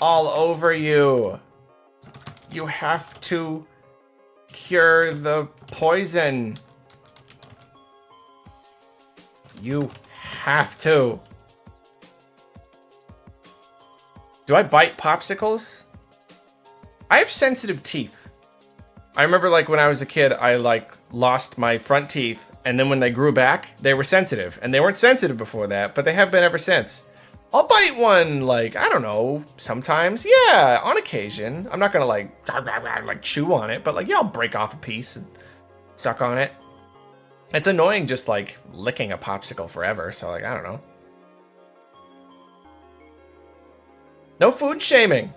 all over you. You have to cure the poison. You have to. Do I bite popsicles? I have sensitive teeth. I remember like when I was a kid, I like lost my front teeth, and then when they grew back, they were sensitive. And they weren't sensitive before that, but they have been ever since. I'll bite one, like, I don't know, sometimes. Yeah, on occasion. I'm not gonna like chew on it, but like, yeah, I'll break off a piece and suck on it. It's annoying just like licking a popsicle forever, so like, I don't know. No food shaming.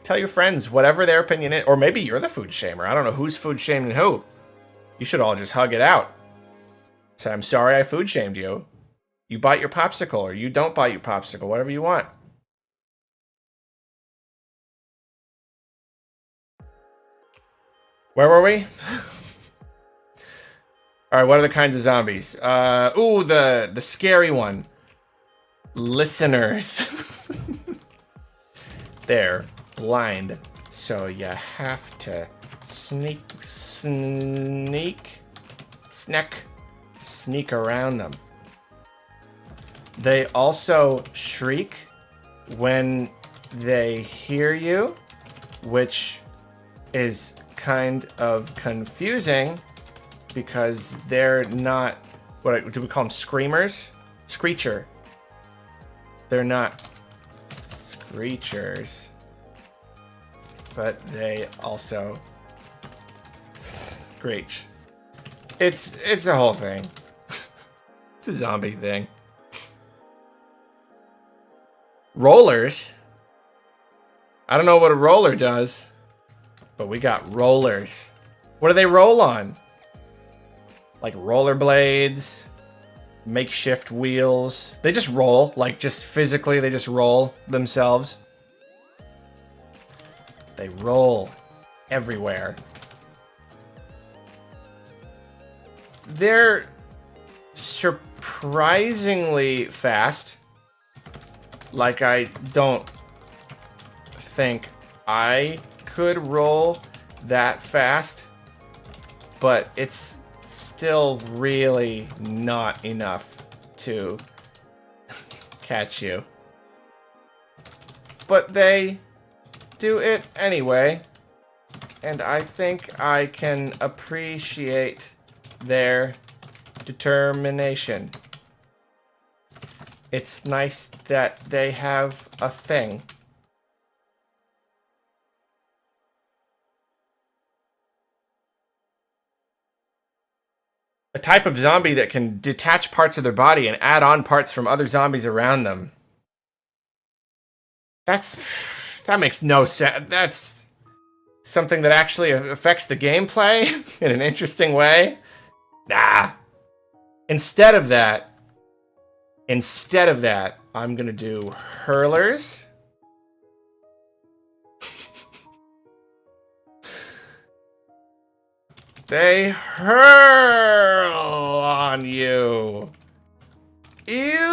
Tell your friends whatever their opinion is, or maybe you're the food shamer. I don't know who's food shaming who. You should all just hug it out. Say, I'm sorry I food shamed you. You bite your popsicle, or you don't bite your popsicle, whatever you want. Where were we? All right, what are the kinds of zombies? Ooh, the scary one. Listeners. They're blind, so you have to sneak around them. They also shriek when they hear you, which is kind of confusing because they're not, what do we call them? Screamers? Screecher. They're not screechers, but they also screech. It's a whole thing. It's a zombie thing. Rollers. I don't know what a roller does, but we got rollers. What do they roll on? Like rollerblades, makeshift wheels. They just roll, like just physically, they just roll themselves. They roll everywhere. They're surprisingly fast. Like, I don't think I could roll that fast, but it's still really not enough to catch you. But they do it anyway, and I think I can appreciate their determination. It's nice that they have a thing. A type of zombie that can detach parts of their body and add on parts from other zombies around them. That makes no sense. That's something that actually affects the gameplay in an interesting way. Nah. Instead of that, I'm gonna do hurlers. They hurl on you. Ew.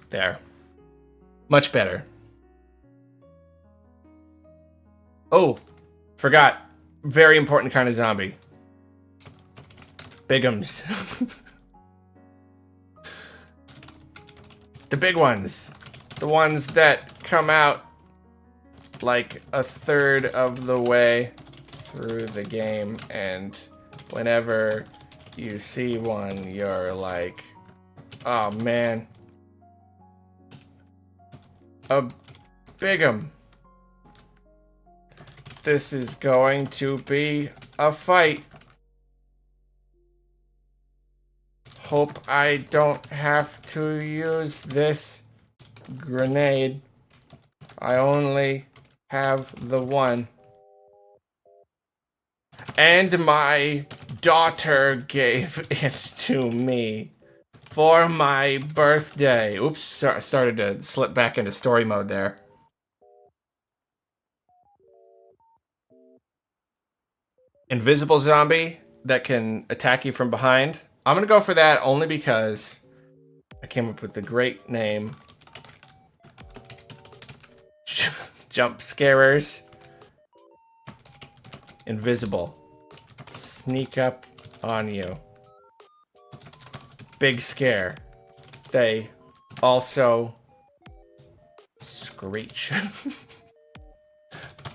There. Much better. Oh, forgot. Very important kind of zombie. Bigums. The big ones. The ones that come out like a third of the way through the game, and whenever you see one, you're like, oh man. A bigum. This is going to be a fight. Hope I don't have to use this grenade. I only have the one. And my daughter gave it to me for my birthday. Oops, started to slip back into story mode there. Invisible zombie that can attack you from behind. I'm gonna go for that only because I came up with the great name. Jump scarers. Invisible. Sneak up on you. Big scare. They also screech.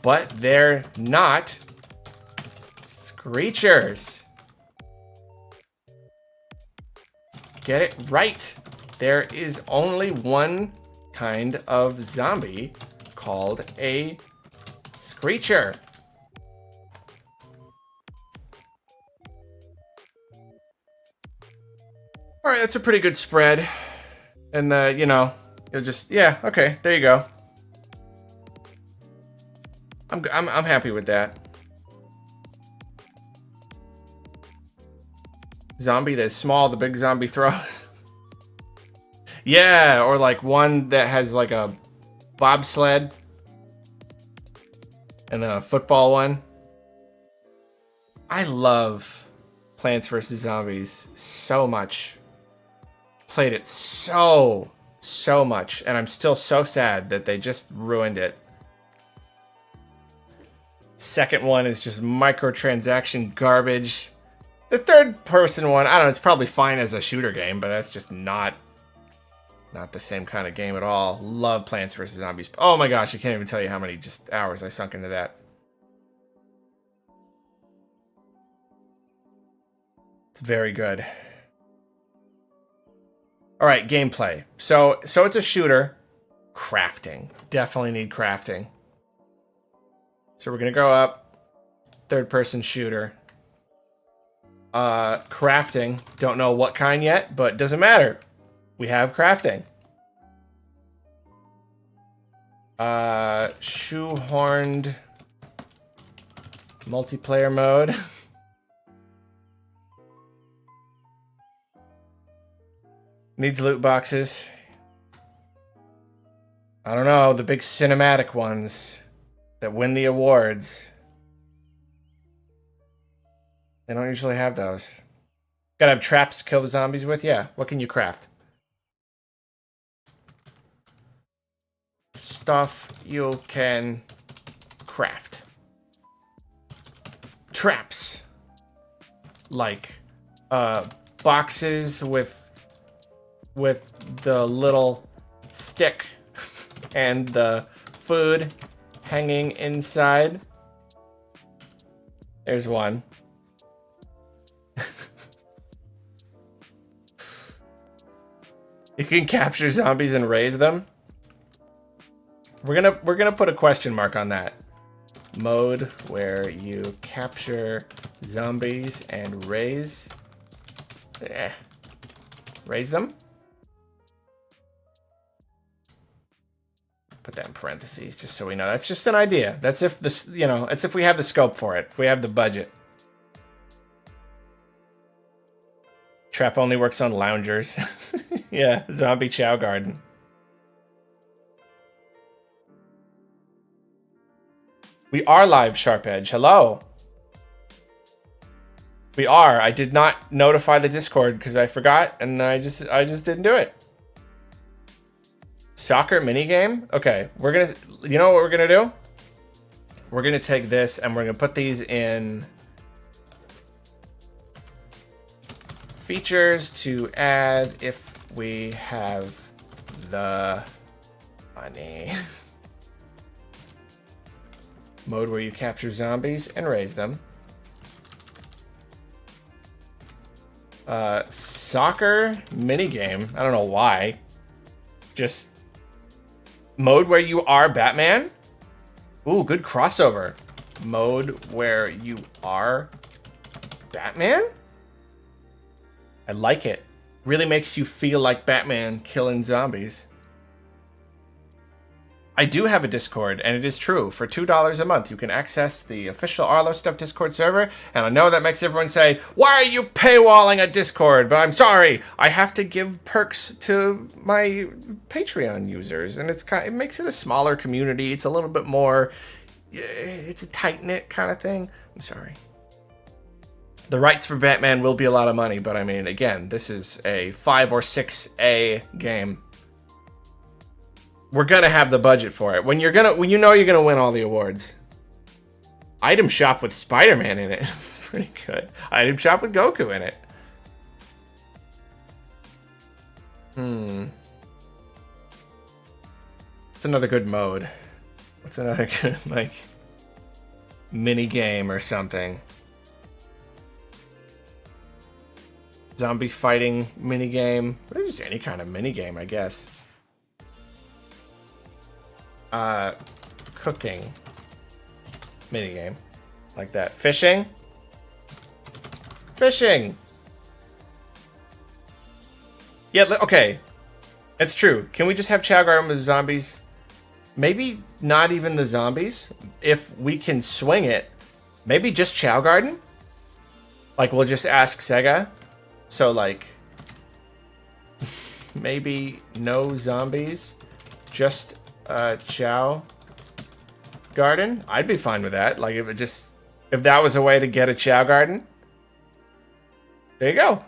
But they're not screechers. Get it right. There is only one kind of zombie called a screecher. All right, that's a pretty good spread. And you'll just, yeah, okay, there you go. I'm happy with that. Zombie that's small, the big zombie throws. Yeah, or like one that has like a bobsled and then a football one. I love Plants vs. Zombies so much. Played it so much, and I'm still so sad that they just ruined it. Second one is just microtransaction garbage. The third person one, I don't know, it's probably fine as a shooter game, but that's just not the same kind of game at all. Love Plants vs. Zombies. Oh my gosh, I can't even tell you how many just hours I sunk into that. It's very good. All right, gameplay. So it's a shooter. Crafting. Definitely need crafting. So we're gonna go up. Third-person shooter. Crafting. Don't know what kind yet, but doesn't matter. We have crafting. Shoehorned multiplayer mode. Needs loot boxes. I don't know, the big cinematic ones that win the awards. They don't usually have those. Gotta have traps to kill the zombies with? Yeah. What can you craft? Stuff you can craft. Traps. Like, boxes with the little stick and the food hanging inside. There's one. You can capture zombies and raise them. We're gonna put a question mark on that. Mode where you capture zombies and raise them. Put that in parentheses just so we know. That's just an idea. That's if this, you know, it's if we have the scope for it. If we have the budget. Trap only works on loungers. Yeah, zombie chow garden. We are live, Sharp Edge. Hello. We are. I did not notify the Discord because I forgot, and I just didn't do it. Soccer minigame? Okay, we're gonna, you know what we're gonna do? We're gonna take this and we're gonna put these in features to add if we have the money. Mode where you capture zombies and raise them. Soccer minigame. I don't know why. Just mode where you are Batman. Ooh, good crossover. Mode where you are Batman? I like it. Really makes you feel like Batman killing zombies. I do have a Discord, and it is true. For $2 a month, you can access the official Arlo Stuff Discord server. And I know that makes everyone say, why are you paywalling a Discord? But I'm sorry, I have to give perks to my Patreon users. And it makes it a smaller community. It's a little bit more, it's a tight-knit kind of thing. I'm sorry. The rights for Batman will be a lot of money, but I mean, again, this is a 5 or 6A game. We're gonna have the budget for it. When you know you're gonna win all the awards. Item shop with Spider-Man in it. It's pretty good. Item shop with Goku in it. It's another good mode. What's another good, like, mini game or something? Zombie fighting mini game. Or just any kind of mini game, I guess. Cooking minigame like that. Fishing. Yeah, okay. It's true. Can we just have chow garden with zombies? Maybe not even the zombies. If we can swing it, maybe just chow garden. Like, we'll just ask Sega. So, like, maybe no zombies, just chow garden. I'd be fine with that. Like, if that was a way to get a chow garden. There you go.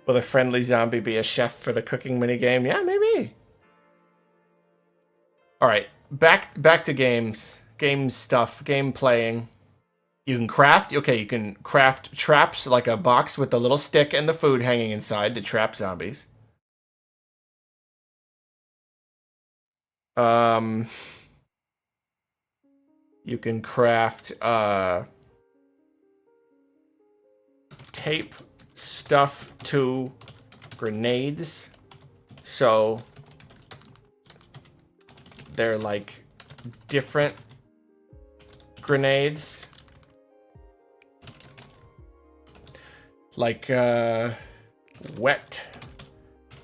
Will a friendly zombie be a chef for the cooking minigame? Yeah, maybe. All right, back to games. Game stuff, game playing. You can craft, okay, you can craft traps like a box with the little stick and the food hanging inside to trap zombies. You can craft, tape stuff to grenades. So they're like different grenades. Like wet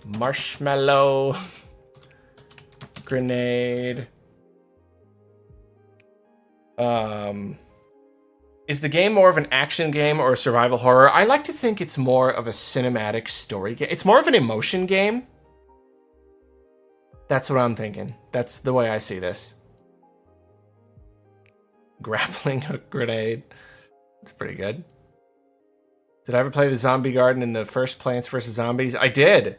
marshmallow grenade. Is the game more of an action game or a survival horror? I like to think it's more of a cinematic story game. It's more of an emotion game. That's what I'm thinking. That's the way I see this. Grappling hook grenade. It's pretty good. Did I ever play the Zombie Garden in the first Plants vs. Zombies? I did.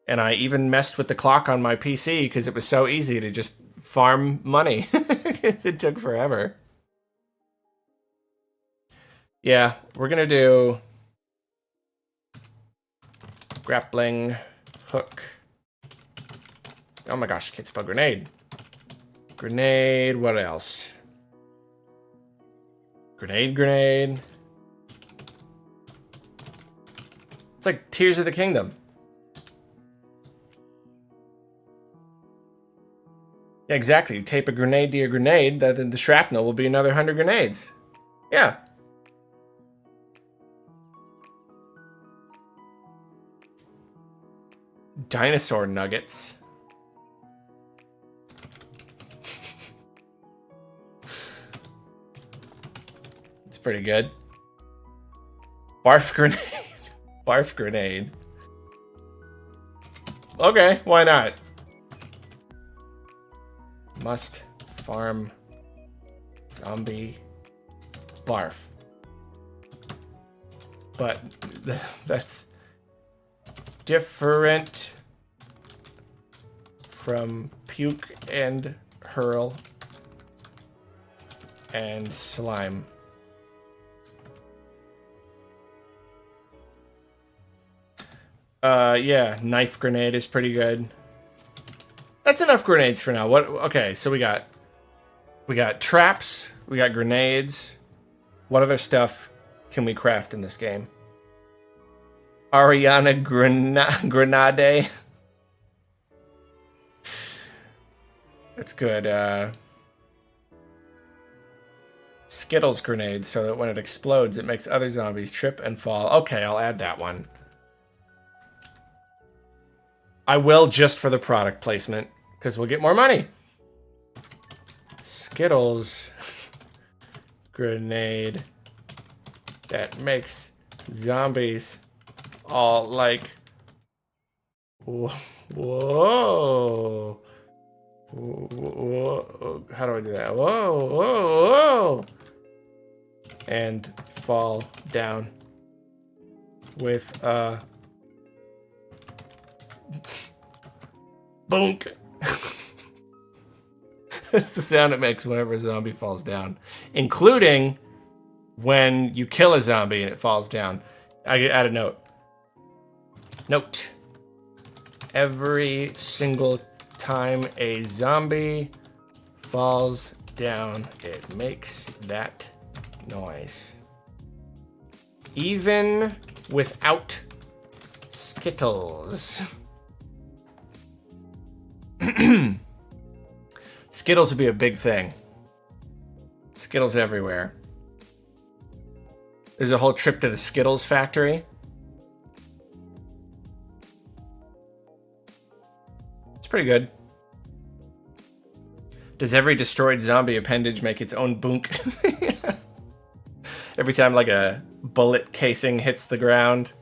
And I even messed with the clock on my PC because it was so easy to just farm money. It took forever. Yeah, we're going to do grappling hook. Oh my gosh, can't spell grenade. Grenade, what else? Grenade. It's like Tears of the Kingdom. Yeah, exactly. You tape a grenade to your grenade, then the shrapnel will be another 100 grenades. Yeah. Dinosaur nuggets. It's pretty good. Barf grenade. Barf grenade. Okay, why not? Must farm zombie barf. But that's different from puke and hurl and slime. Yeah, knife grenade is pretty good. That's enough grenades for now. What? Okay, so we got traps, we got grenades. What other stuff can we craft in this game? Ariana Grenade. That's good. Skittles grenade, so that when it explodes, it makes other zombies trip and fall. Okay, I'll add that one. I will just for the product placement, because we'll get more money. Skittles grenade that makes zombies all like... Whoa. Whoa. How do I do that? Whoa. And fall down with a... Bonk. That's the sound it makes whenever a zombie falls down, including when you kill a zombie and it falls down. I add a note. Note. Every single time a zombie falls down, it makes that noise. Even without Skittles. Skittles would be a big thing. Skittles everywhere. There's a whole trip to the Skittles factory. It's pretty good. Does every destroyed zombie appendage make its own boonk? Every time like a bullet casing hits the ground.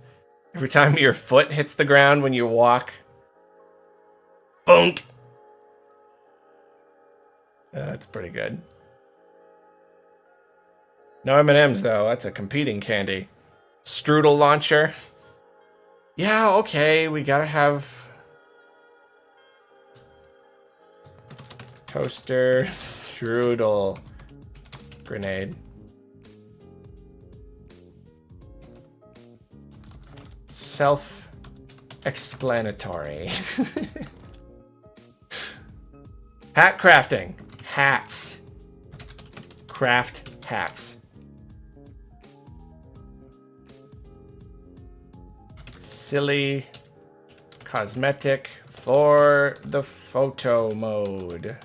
Every time your foot hits the ground when you walk. Boonk! That's pretty good. No M&M's though. That's a competing candy. Strudel launcher. Yeah, okay. We gotta have toaster strudel grenade. Self-explanatory. Hat crafting. Hats. Craft hats. Silly cosmetic for the photo mode.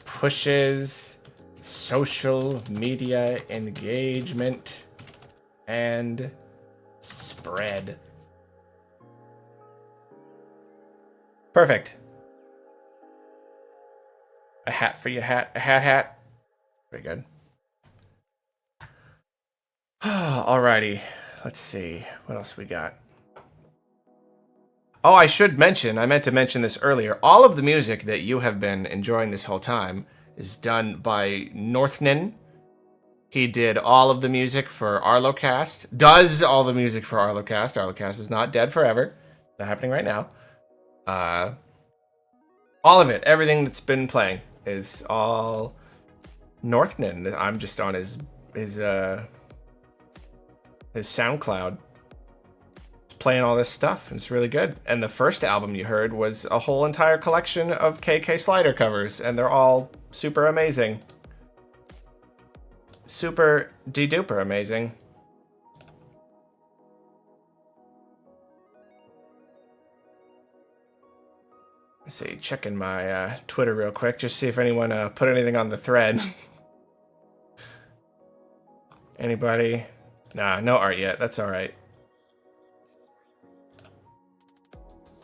Pushes social media engagement and spread. Perfect. A hat for your hat. A hat. Very good. Alrighty. Let's see. What else we got? Oh, I meant to mention this earlier. All of the music that you have been enjoying this whole time is done by Northnin. He did all of the music for Arlo Cast. Does all the music for Arlo Cast. Arlo Cast is not dead forever. Not happening right now. All of it. Everything that's been playing is all Northnin. I'm just on his SoundCloud. It's playing all this stuff. It's really good. And the first album you heard was a whole entire collection of KK Slider covers, and they're all super amazing. Super de-duper amazing. Let's see, checking my Twitter real quick, just see if anyone put anything on the thread. Anybody? Nah, no art yet. That's all right.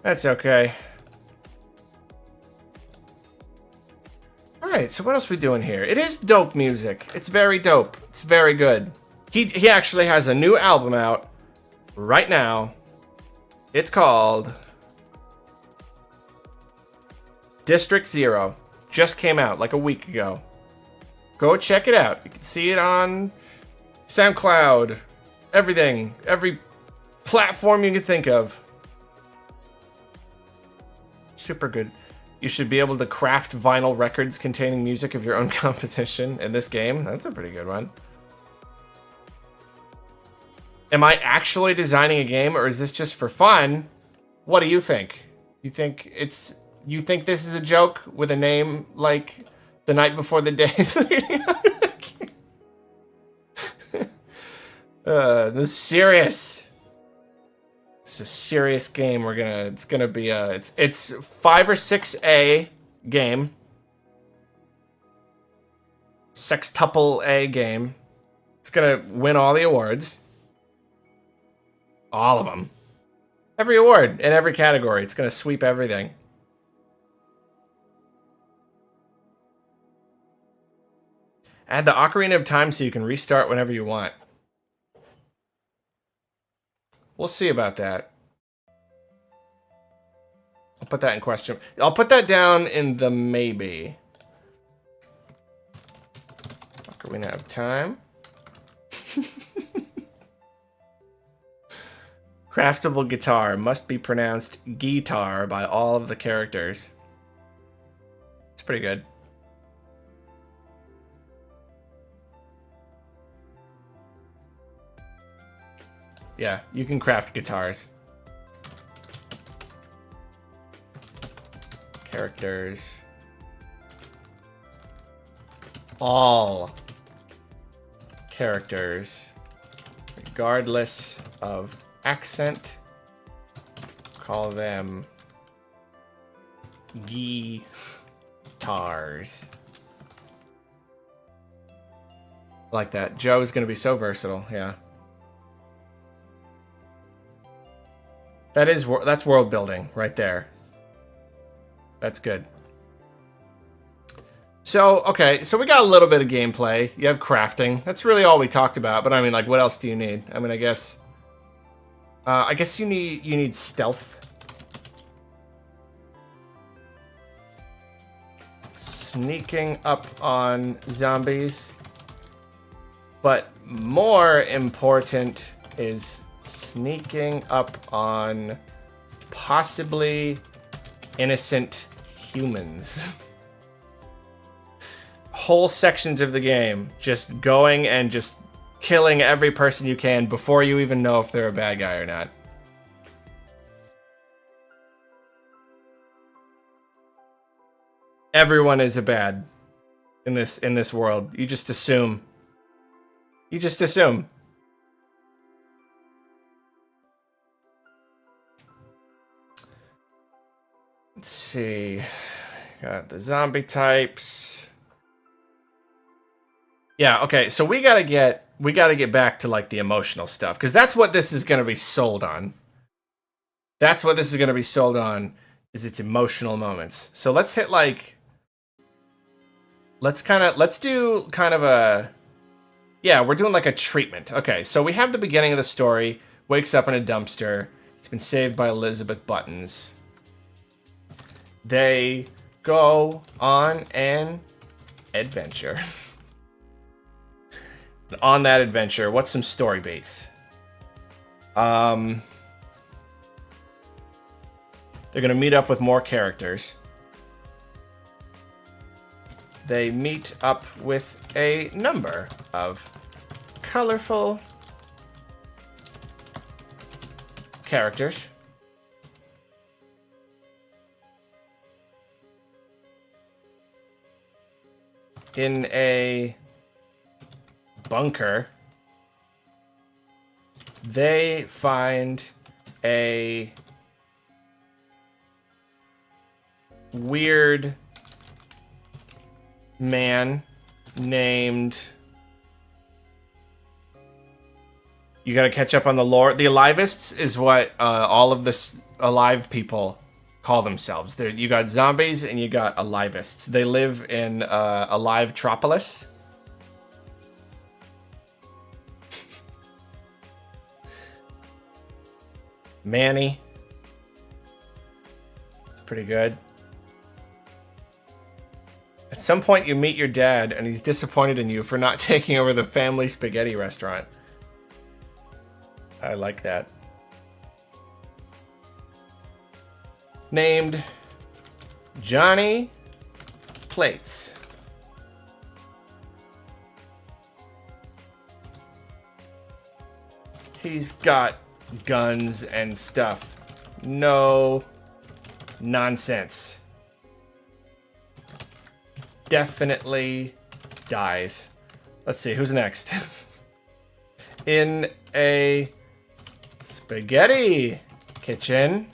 That's okay. All right, so what else are we doing here? It is dope music. It's very dope. It's very good. He actually has a new album out right now. It's called District Zero. Just came out like a week ago. Go check it out. You can see it on SoundCloud, everything, every platform you can think of. Super good. You should be able to craft vinyl records containing music of your own composition in this game. That's a pretty good one. Am I actually designing a game, or is this just for fun? What do you think? You think this is a joke with a name like The Night Before the Days? This is serious. It's a serious game. It's gonna be it's 5 or 6A game. Sextuple A game. It's gonna win all the awards. All of them. Every award in every category. It's gonna sweep everything. Add the Ocarina of Time so you can restart whenever you want. We'll see about that. I'll put that in question. I'll put that down in the maybe. Ocarina of Time. Craftable guitar must be pronounced guitar by all of the characters. It's pretty good. Yeah, you can craft guitars. Characters. All characters, regardless of accent, call them guitars. Like that. Joe is going to be so versatile, yeah. That's world building right there. That's good. So, okay, so we got a little bit of gameplay. You have crafting. That's really all we talked about, but I mean, like, what else do you need? I mean, I guess you need stealth. sneaking up on zombies. But more important is sneaking up on possibly innocent humans. Whole sections of the game just going and just killing every person you can before you even know if they're a bad guy or not. Everyone is a bad in this world. You just assume. You just assume. Let's see. Got the zombie types. Yeah, okay, so we gotta get back to like the emotional stuff, because that's what this is gonna be sold on. That's what this is gonna be sold on, is its emotional moments. So let's hit like let's do kind of a, yeah, we're doing like a treatment. Okay, so we have the beginning of the story, wakes up in a dumpster, he's been saved by Elizabeth Buttons. They go on an adventure. On that adventure, what's some story beats? They're gonna meet up with more characters. They meet up with a number of colorful characters. In a bunker, they find a weird man named... You gotta catch up on the lore. The Alivists is what all of the alive people call themselves. You got zombies and you got Alivists. They live in Alive-tropolis. Manny. Pretty good. At some point you meet your dad and he's disappointed in you for not taking over the family spaghetti restaurant. I like that. Named Johnny Plates. He's got guns and stuff. No nonsense. Definitely dies. Let's see, who's next? In a spaghetti kitchen,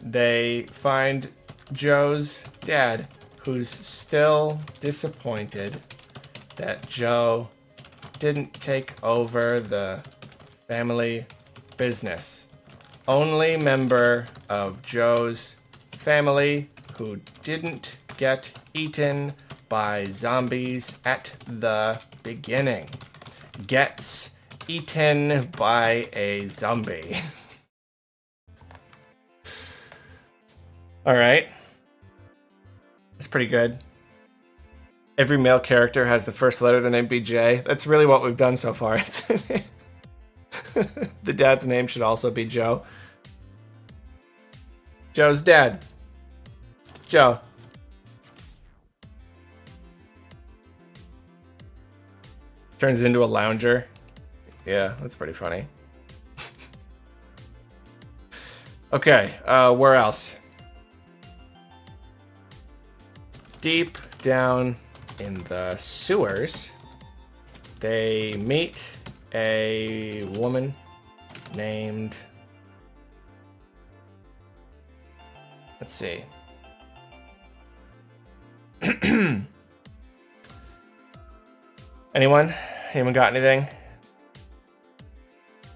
they find Joe's dad, who's still disappointed that Joe didn't take over the family business. Only member of Joe's family who didn't get eaten by zombies at the beginning gets eaten by a zombie. All right. That's pretty good. Every male character has the first letter of the name be J. That's really what we've done so far. The dad's name should also be Joe. Joe's dad. Joe. Turns into a lounger. Yeah, that's pretty funny. Okay, where else? Deep down in the sewers, they meet a woman named... Let's see. Anyone? Anyone got anything?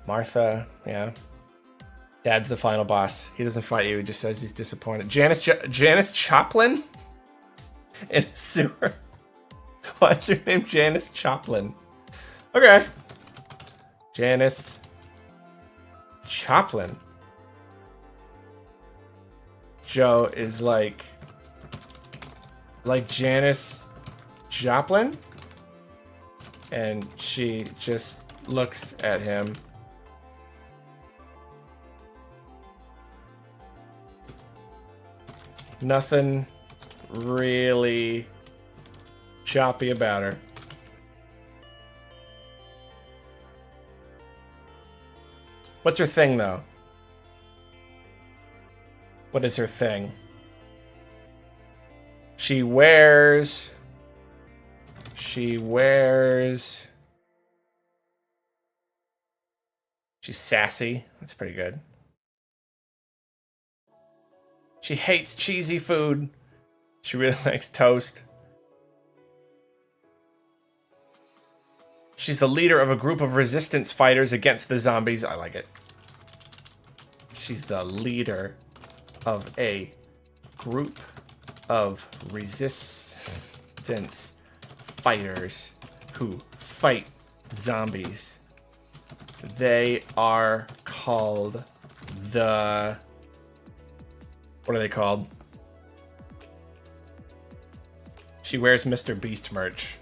Martha, yeah. Dad's the final boss. He doesn't fight you, he just says he's disappointed. Janis Joplin? In a sewer. Why is her name Janis Joplin? Okay. Janis Joplin. Joe is like, like Janis Joplin. And she just looks at him. Nothing really choppy about her. What's her thing, though? What is her thing? She's sassy. That's pretty good. She hates cheesy food. She really likes toast. She's the leader of a group of resistance fighters against the zombies. I like it. She's the leader of a group of resistance fighters who fight zombies. They are called the... What are they called? She wears Mr. Beast merch.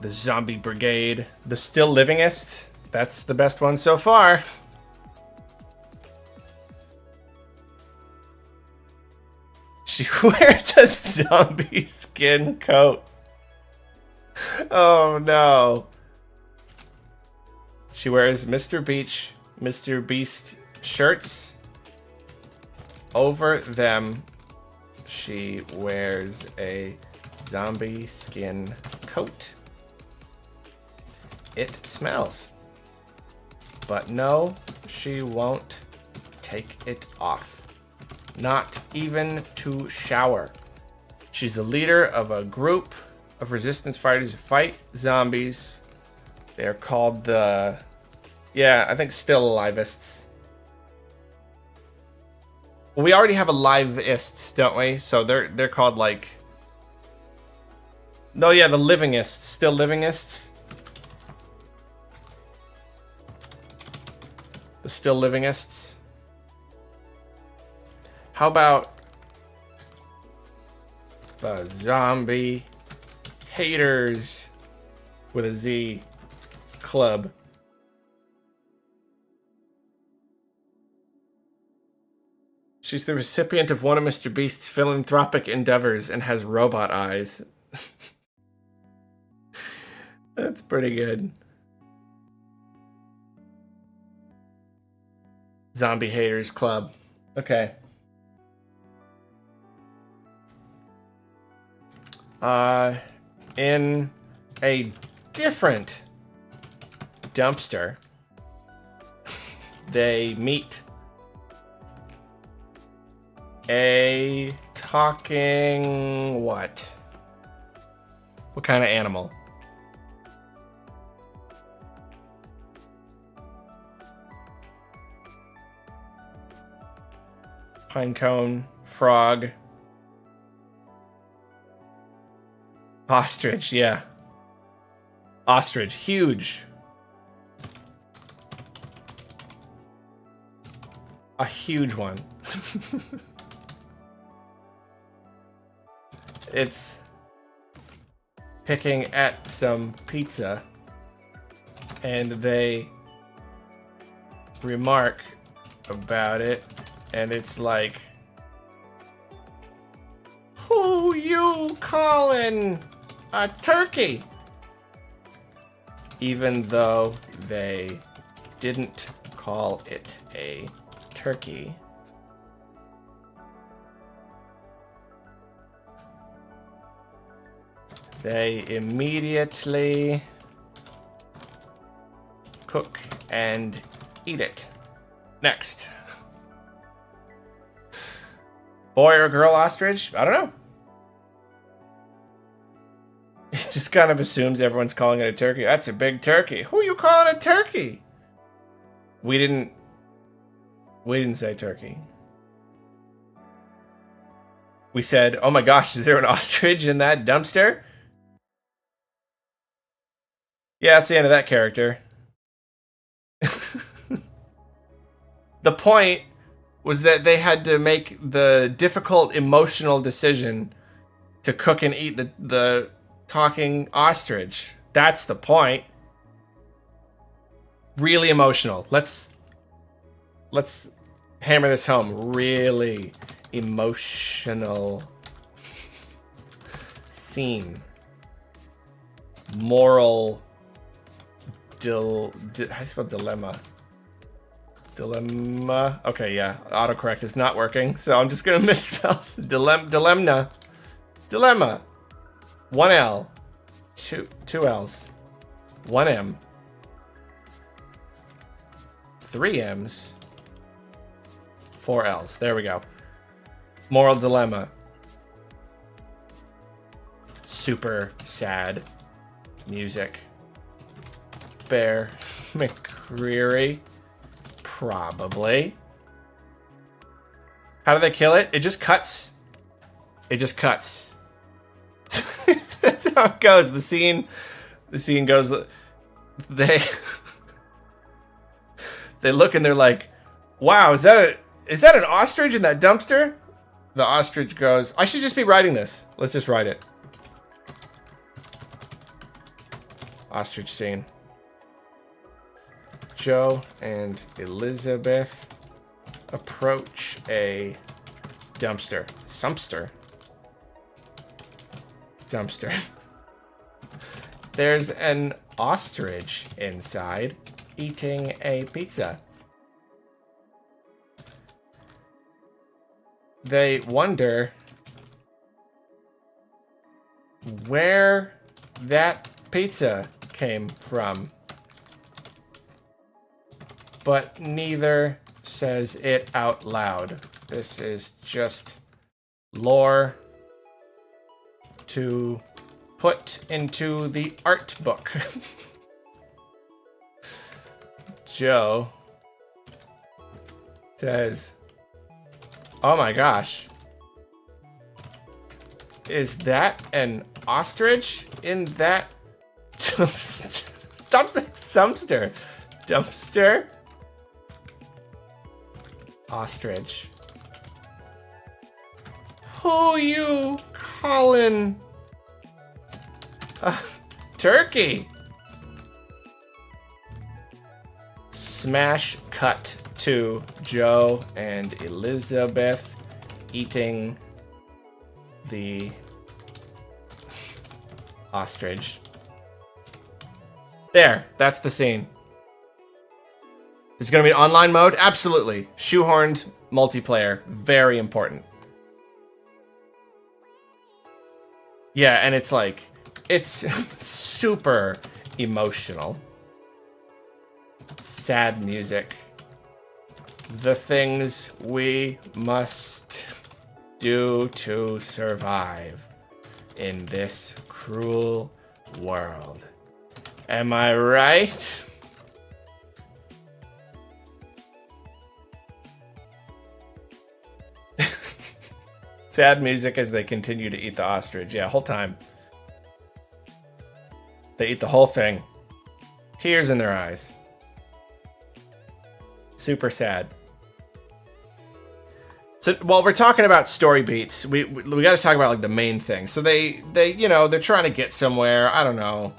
The Zombie Brigade. The Still Livingest. That's the best one so far. She wears a zombie skin coat. Oh no. She wears Mr. Beast shirts. Over them, she wears a zombie skin coat. It smells. But no, she won't take it off. Not even to shower. She's the leader of a group of resistance fighters who fight zombies. They're called the... Yeah, I think Still Alivists. Well, we already have Alivists, don't we? So they're called like... No, yeah, the Livingists. Still Livingists. The Still Livingists. How about the Zombie Haters with a Z club? She's the recipient of one of Mr. Beast's philanthropic endeavors and has robot eyes. That's pretty good. Zombie Haters Club. Okay. In a different dumpster, they meet a talking what? What kind of animal? Pinecone, frog. Ostrich, yeah. Ostrich, huge. A huge one. It's picking at some pizza, and they remark about it, and it's like, who you calling a turkey? Even though they didn't call it a turkey. They immediately cook and eat it. Next. Boy or girl ostrich? I don't know. It just kind of assumes everyone's calling it a turkey. That's a big turkey. Who are you calling a turkey? We didn't say turkey. We said, oh my gosh, is there an ostrich in that dumpster? Yeah, that's the end of that character. The point was that they had to make the difficult emotional decision to cook and eat the talking ostrich. That's the point. Really emotional. Let's hammer this home. Really emotional scene. Moral how do you spell dilemma? Dilemma. Okay, yeah. Autocorrect is not working, so I'm just gonna misspell dilemma. Dilemma. 1 L. Two L's. 1 M. 3 M's. 4 L's. There we go. Moral dilemma. Super sad music. Bear McCreary. Probably. How do they kill it? It just cuts. It just cuts. That's how it goes. The scene goes. They look and they're like, "Wow, is that an ostrich in that dumpster?" The ostrich goes, "I should just be writing this. Let's just write it." Ostrich scene. Joe and Elizabeth approach a dumpster. Dumpster. There's an ostrich inside eating a pizza. They wonder where that pizza came from, but neither says it out loud. This is just lore to put into the art book. Joe says, "Oh my gosh. Is that an ostrich in that dumpster?" Dumpster? Ostrich. Who you calling turkey? Smash cut to Joe and Elizabeth eating the ostrich. There, that's the scene. Is it going to be an online mode? Absolutely. Shoehorned multiplayer. Very important. Yeah, and it's like, it's super emotional. Sad music. The things we must do to survive in this cruel world. Am I right? Sad music as they continue to eat the ostrich. Yeah, whole time. They eat the whole thing. Tears in their eyes. Super sad. So while we're talking about story beats, we got to talk about like the main thing. So they they're trying to get somewhere. I don't know.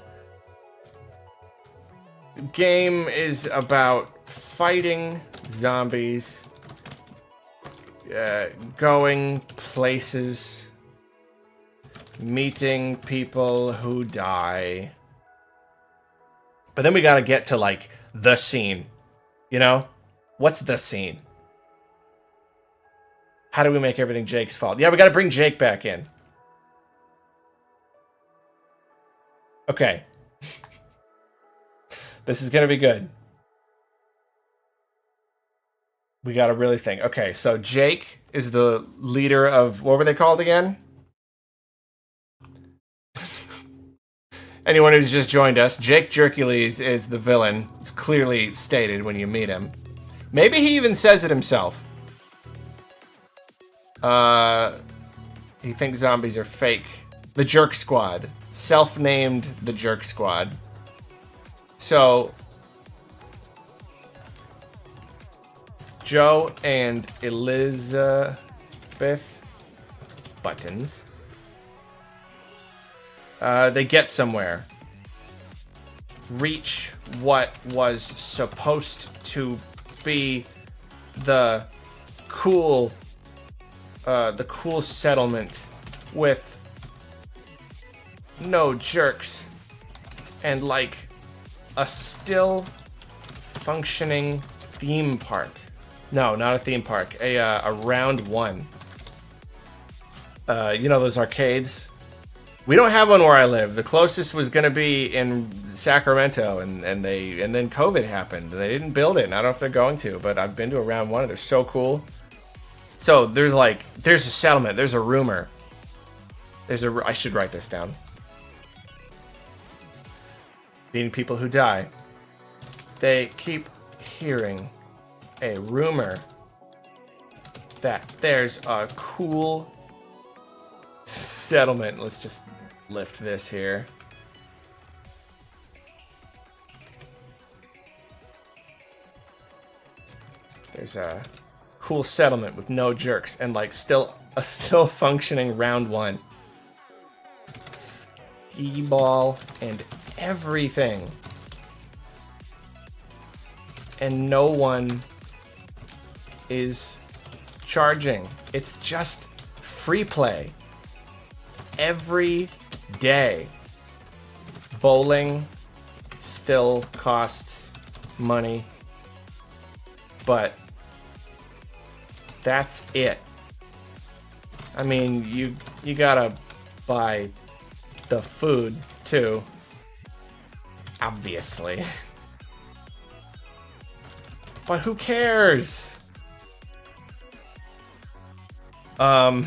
Game is about fighting zombies. Going places, meeting people who die. But then we gotta get to, like, the scene. You know? What's the scene? How do we make everything Jake's fault? Yeah, we gotta bring Jake back in. Okay. This is gonna be good. We gotta really think. Okay, so Jake is the leader of... What were they called again? Anyone who's just joined us, Jake Jerkules is the villain. It's clearly stated when you meet him. Maybe he even says it himself. He thinks zombies are fake. The Jerk Squad. Self-named The Jerk Squad. So Joe and Elizabeth Buttons, they get somewhere, reach what was supposed to be the cool settlement with no jerks and like a still functioning theme park. No, not a theme park. A round one. You know those arcades? We don't have one where I live. The closest was gonna be in Sacramento, and then COVID happened. They didn't build it, and I don't know if they're going to, but I've been to a round one, and they're so cool. So there's a settlement, there's a rumor. I should write this down. Being people who die, they keep hearing a rumor that there's a cool settlement. Let's just lift this here. There's a cool settlement with no jerks and like still functioning round one. Skee ball and everything. And no one is charging. It's just free play. Every day. Bowling still costs money. But that's it. I mean, you gotta buy the food too. Obviously. But who cares? What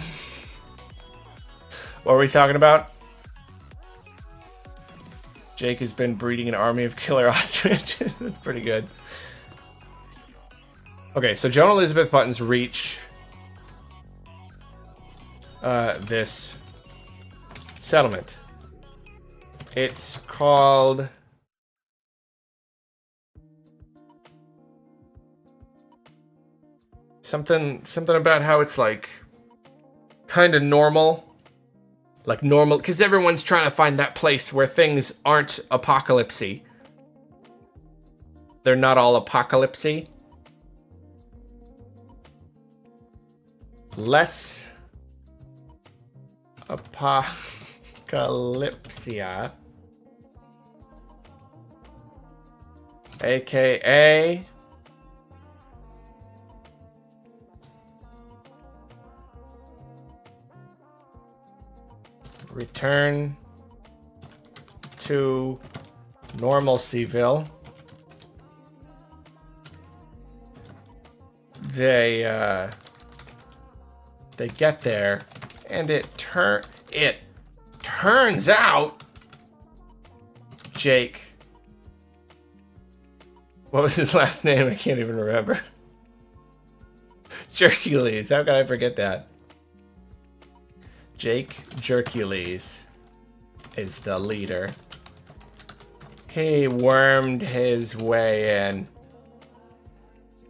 were we talking about? Jake has been breeding an army of killer ostriches. That's pretty good. Okay, so Joe and Elizabeth Buttons reach this settlement. It's called something about how it's like kind of normal. Like normal, because everyone's trying to find that place where things aren't apocalypsy. They're not all apocalypsy. Less apocalypsia. AKA return to normalcyville. They get there, and it turns out Jake. What was his last name? I can't even remember. Jerkules. How can I forget that? Jake Jerkules is the leader. He wormed his way in.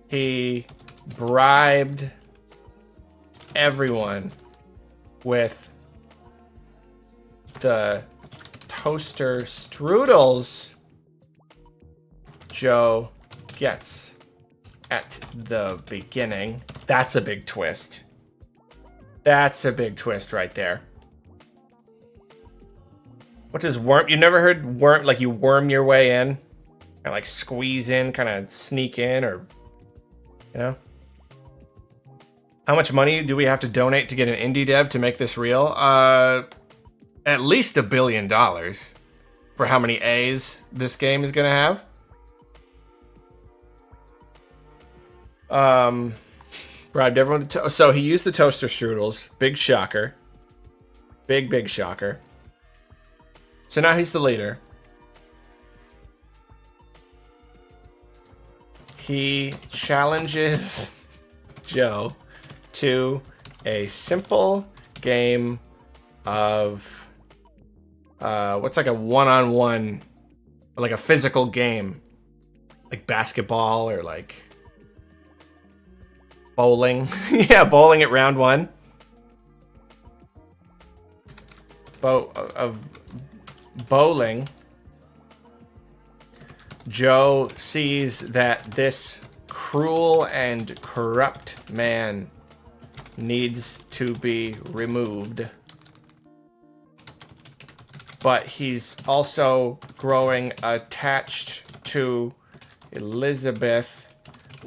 He bribed everyone with the toaster strudels Joe gets at the beginning. That's a big twist. That's a big twist right there. What does worm? You never heard worm, like you worm your way in? Kind of like squeeze in, kind of sneak in, or, you know? How much money do we have to donate to get an indie dev to make this real? At least $1 billion for how many A's this game is going to have. Bribed everyone so he used the toaster strudels. Big shocker. Big shocker. So now he's the leader. He challenges Joe to a simple game of what's like a one-on-one Or like a physical game. Like basketball or like bowling. Yeah, bowling at round 1. Of bowling. Joe sees that this cruel and corrupt man needs to be removed. But he's also growing attached to Elizabeth,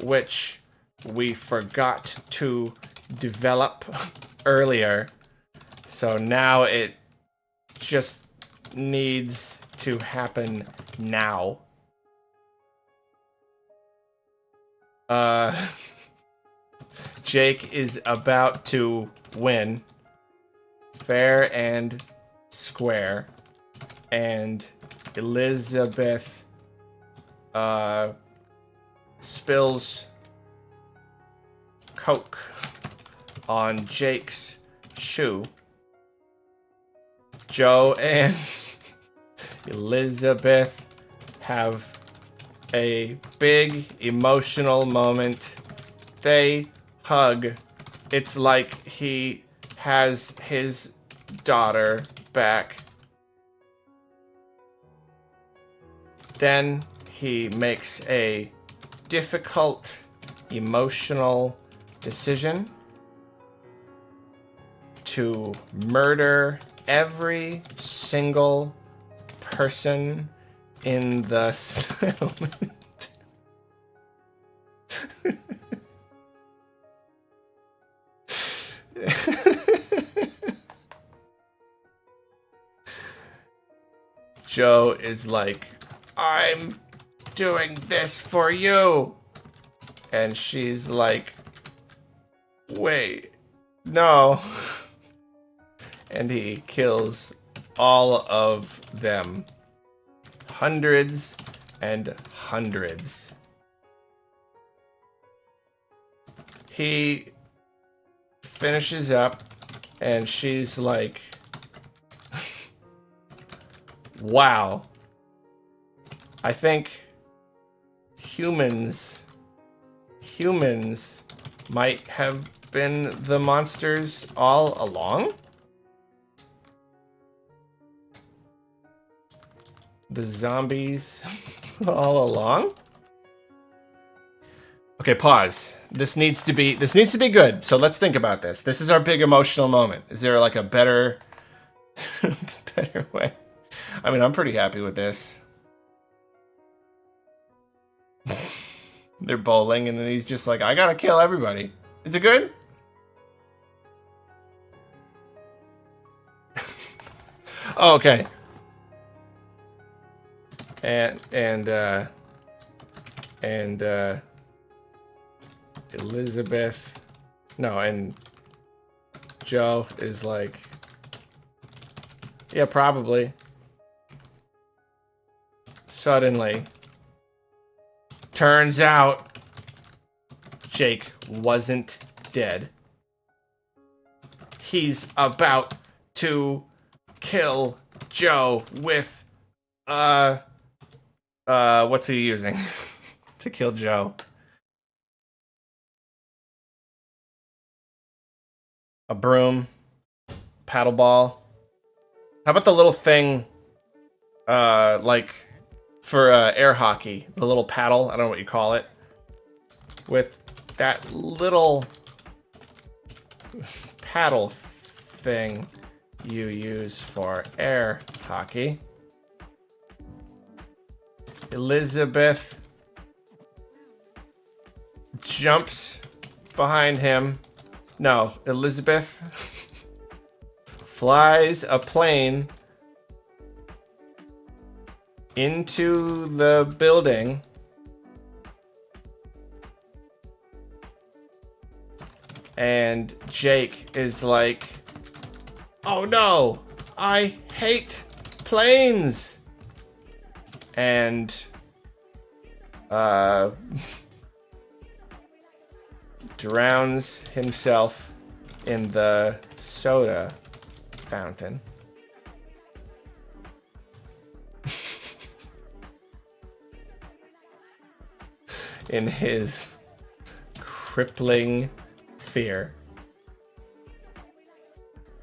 which we forgot to develop earlier. So now it just needs to happen now. Jake is about to win fair and square, and Elizabeth spills Coke on Jake's shoe. Joe and Elizabeth have a big emotional moment. They hug. It's like he has his daughter back. Then he makes a difficult, emotional decision to murder every single person in the settlement. Joe is like, I'm doing this for you. And she's like, wait, no. And he kills all of them. Hundreds and hundreds. He finishes up and she's like, wow. I think humans might have been the monsters all along? The zombies all along? Okay, pause. This needs to be good. So let's think about this. This is our big emotional moment. Is there like a better better way? I mean, I'm pretty happy with this. They're bowling and then he's just like, I gotta kill everybody. Is it good? Oh, okay. And Elizabeth, no, and Joe is like, yeah, probably. Suddenly, turns out Jake wasn't dead. He's about to kill Joe with, what's he using to kill Joe? A broom, paddle ball. How about the little thing, like for air hockey, the little paddle? I don't know what you call it. With that little paddle thing you use for air hockey. Elizabeth jumps behind him. No, Elizabeth flies a plane into the building. And Jake is like, oh no, I hate planes. And drowns himself in the soda fountain. in his crippling fear.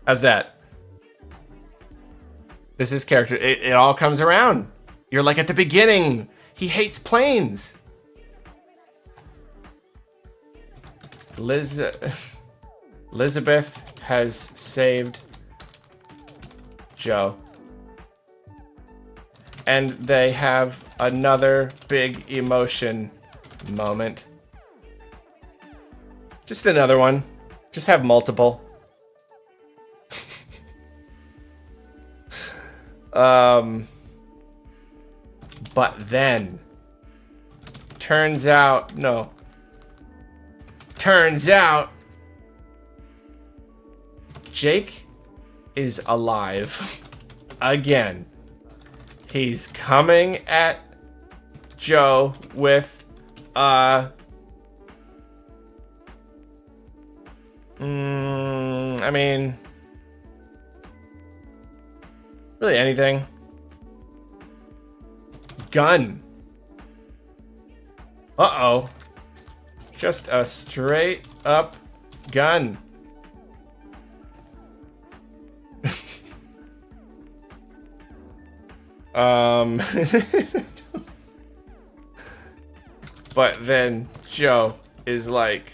How's that? This is character. It all comes around. You're like at the beginning. He hates planes. Elizabeth has saved Joe. And they have another big emotion moment. Just another one. Just have multiple. But then turns out Jake is alive again. He's coming at Joe with I mean, really anything. Gun. Uh-oh. Just a straight up gun. But then Joe is like,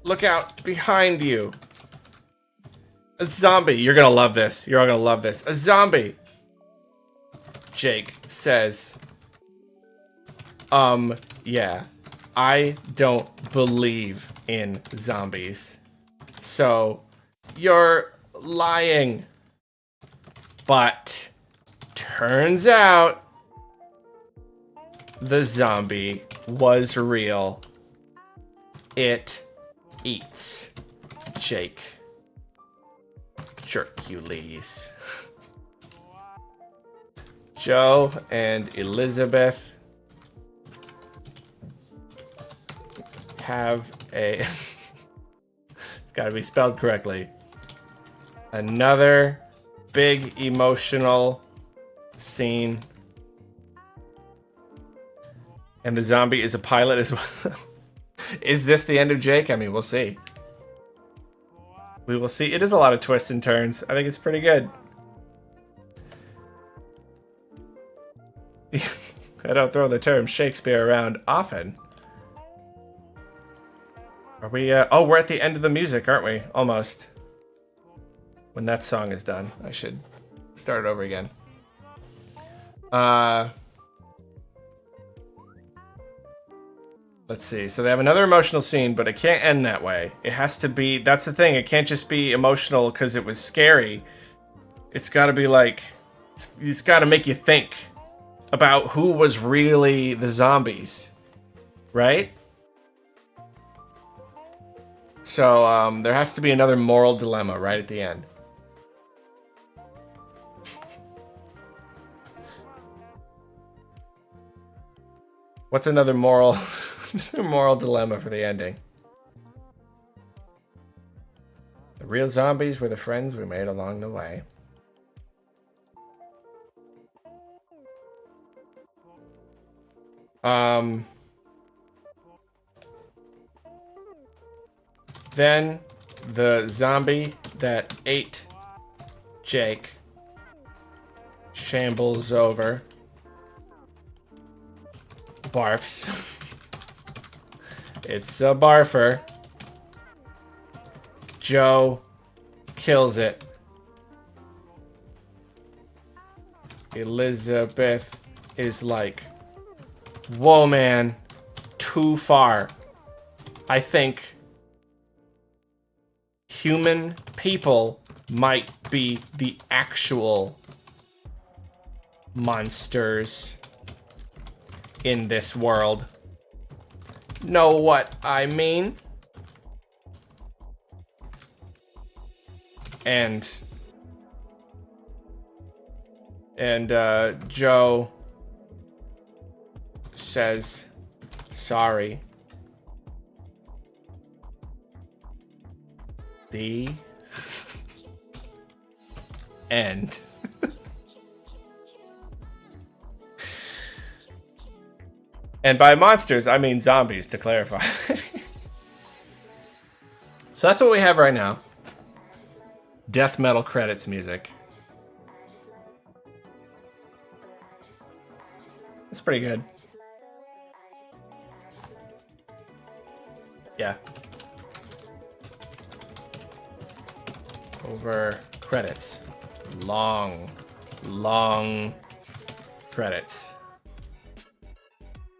look out behind you. A zombie. You're gonna love this. You're all gonna love this. A zombie. Jake says, yeah, I don't believe in zombies. So, you're lying. But, turns out, the zombie was real. It eats Jake. Hercules. Joe and Elizabeth have a it's got to be spelled correctly. Another big emotional scene. And the zombie is a pilot as well. Is this the end of Jake? I mean, we'll see. We will see. It is a lot of twists and turns. I think it's pretty good. I don't throw the term Shakespeare around often. Are we, oh, we're at the end of the music, aren't we? Almost. When that song is done, I should start it over again. Let's see. So they have another emotional scene, but it can't end that way. It has to be, that's the thing. It can't just be emotional because it was scary. It's got to be like, it's got to make you think about who was really the zombies, right? So there has to be another moral dilemma right at the end. What's another moral moral dilemma for the ending? The real zombies were the friends we made along the way. Then the zombie that ate Jake shambles over, barfs. It's a barfer. Joe kills it. Elizabeth is like, whoa, man, too far. I think human people might be the actual monsters in this world. Know what I mean? And Joe says sorry. The end. And by monsters, I mean zombies, to clarify. So that's what we have right now. Death metal credits music. That's pretty good. Yeah. Over credits. Long credits.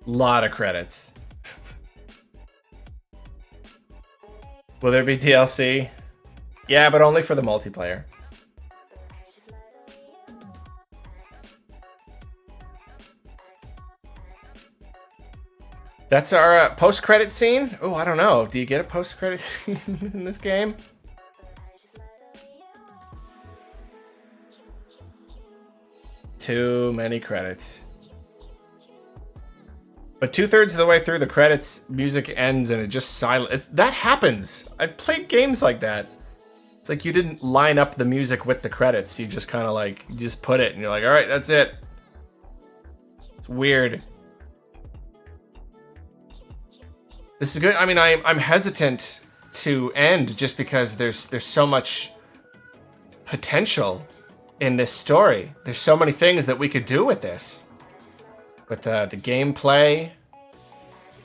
Lot of credits. Will there be DLC? Yeah, but only for the multiplayer. That's our post-credit scene? Oh, I don't know. Do you get a post-credit scene in this game? Too many credits. But 2/3 of the way through the credits, music ends and it just silent. That happens. I've played games like that. It's like you didn't line up the music with the credits. You just kind of like, you just put it and you're like, all right, that's it. It's weird. This is good. I mean, I'm hesitant to end just because there's so much potential in this story. There's so many things that we could do with this. With the gameplay,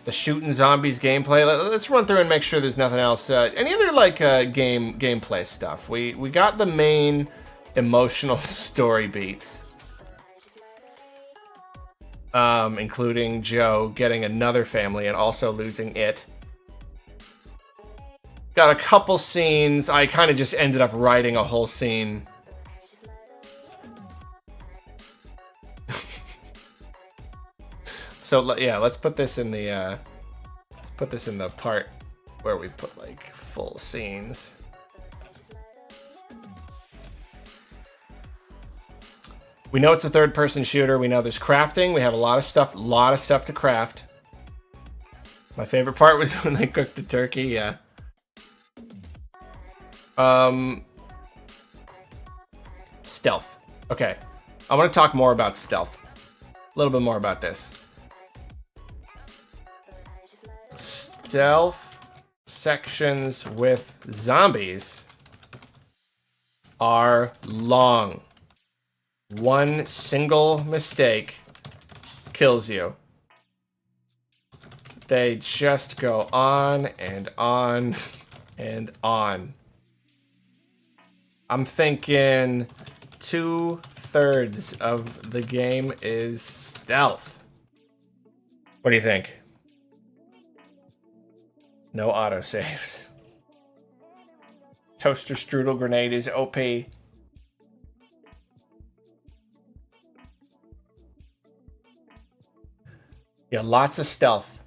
the shooting zombies gameplay. Let's run through and make sure there's nothing else. Any other like gameplay stuff? We got the main emotional story beats, including Joe getting another family and also losing it. Got a couple scenes. I kind of just ended up writing a whole scene. So yeah, let's put this in the part where we put like full scenes. We know it's a third-person shooter. We know there's crafting. We have a lot of stuff to craft. My favorite part was when they cooked the turkey. Yeah. Stealth. Okay, I want to talk more about stealth. A little bit more about this. Stealth sections with zombies are long. One single mistake kills you. They just go on and on and on. I'm thinking 2/3 of the game is stealth. What do you think? No autosaves. Toaster strudel grenade is OP. Yeah, lots of stealth.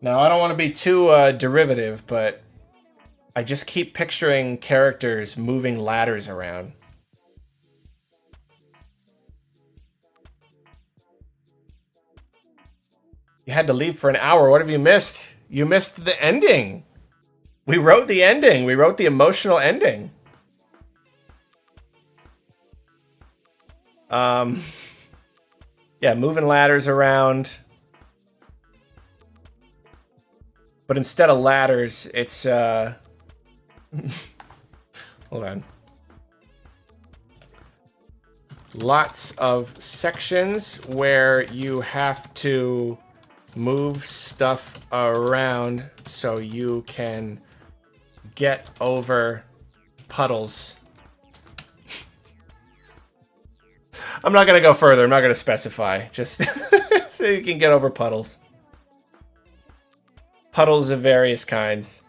Now, I don't want to be too derivative, but I just keep picturing characters moving ladders around. You had to leave for an hour. What have you missed? You missed the ending. We wrote the ending. We wrote the emotional ending. Yeah, moving ladders around. But instead of ladders, it's hold on. Lots of sections where you have to move stuff around so you can get over puddles. I'm not going to go further. I'm not going to specify. Just so you can get over puddles. Puddles of various kinds.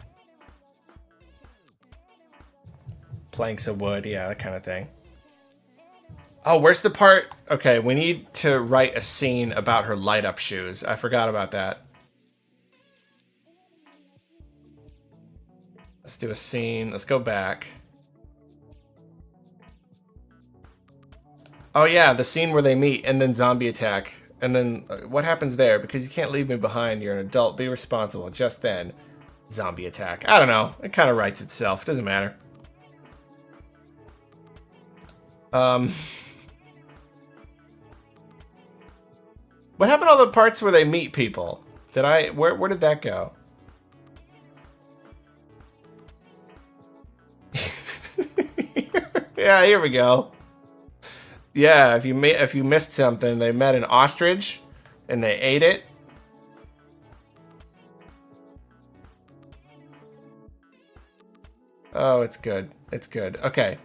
Planks of wood. Yeah, that kind of thing. Oh, where's the part? Okay, we need to write a scene about her light-up shoes. I forgot about that. Let's do a scene. Let's go back. Oh yeah, the scene where they meet and then zombie attack. And then what happens there? Because you can't leave me behind. You're an adult. Be responsible. Just then, zombie attack. I don't know. It kind of writes itself. Doesn't matter. What happened to all the parts where they meet people? Where did that go? Yeah, here we go. Yeah, if you missed something, they met an ostrich and they ate it. Oh, it's good. It's good. Okay.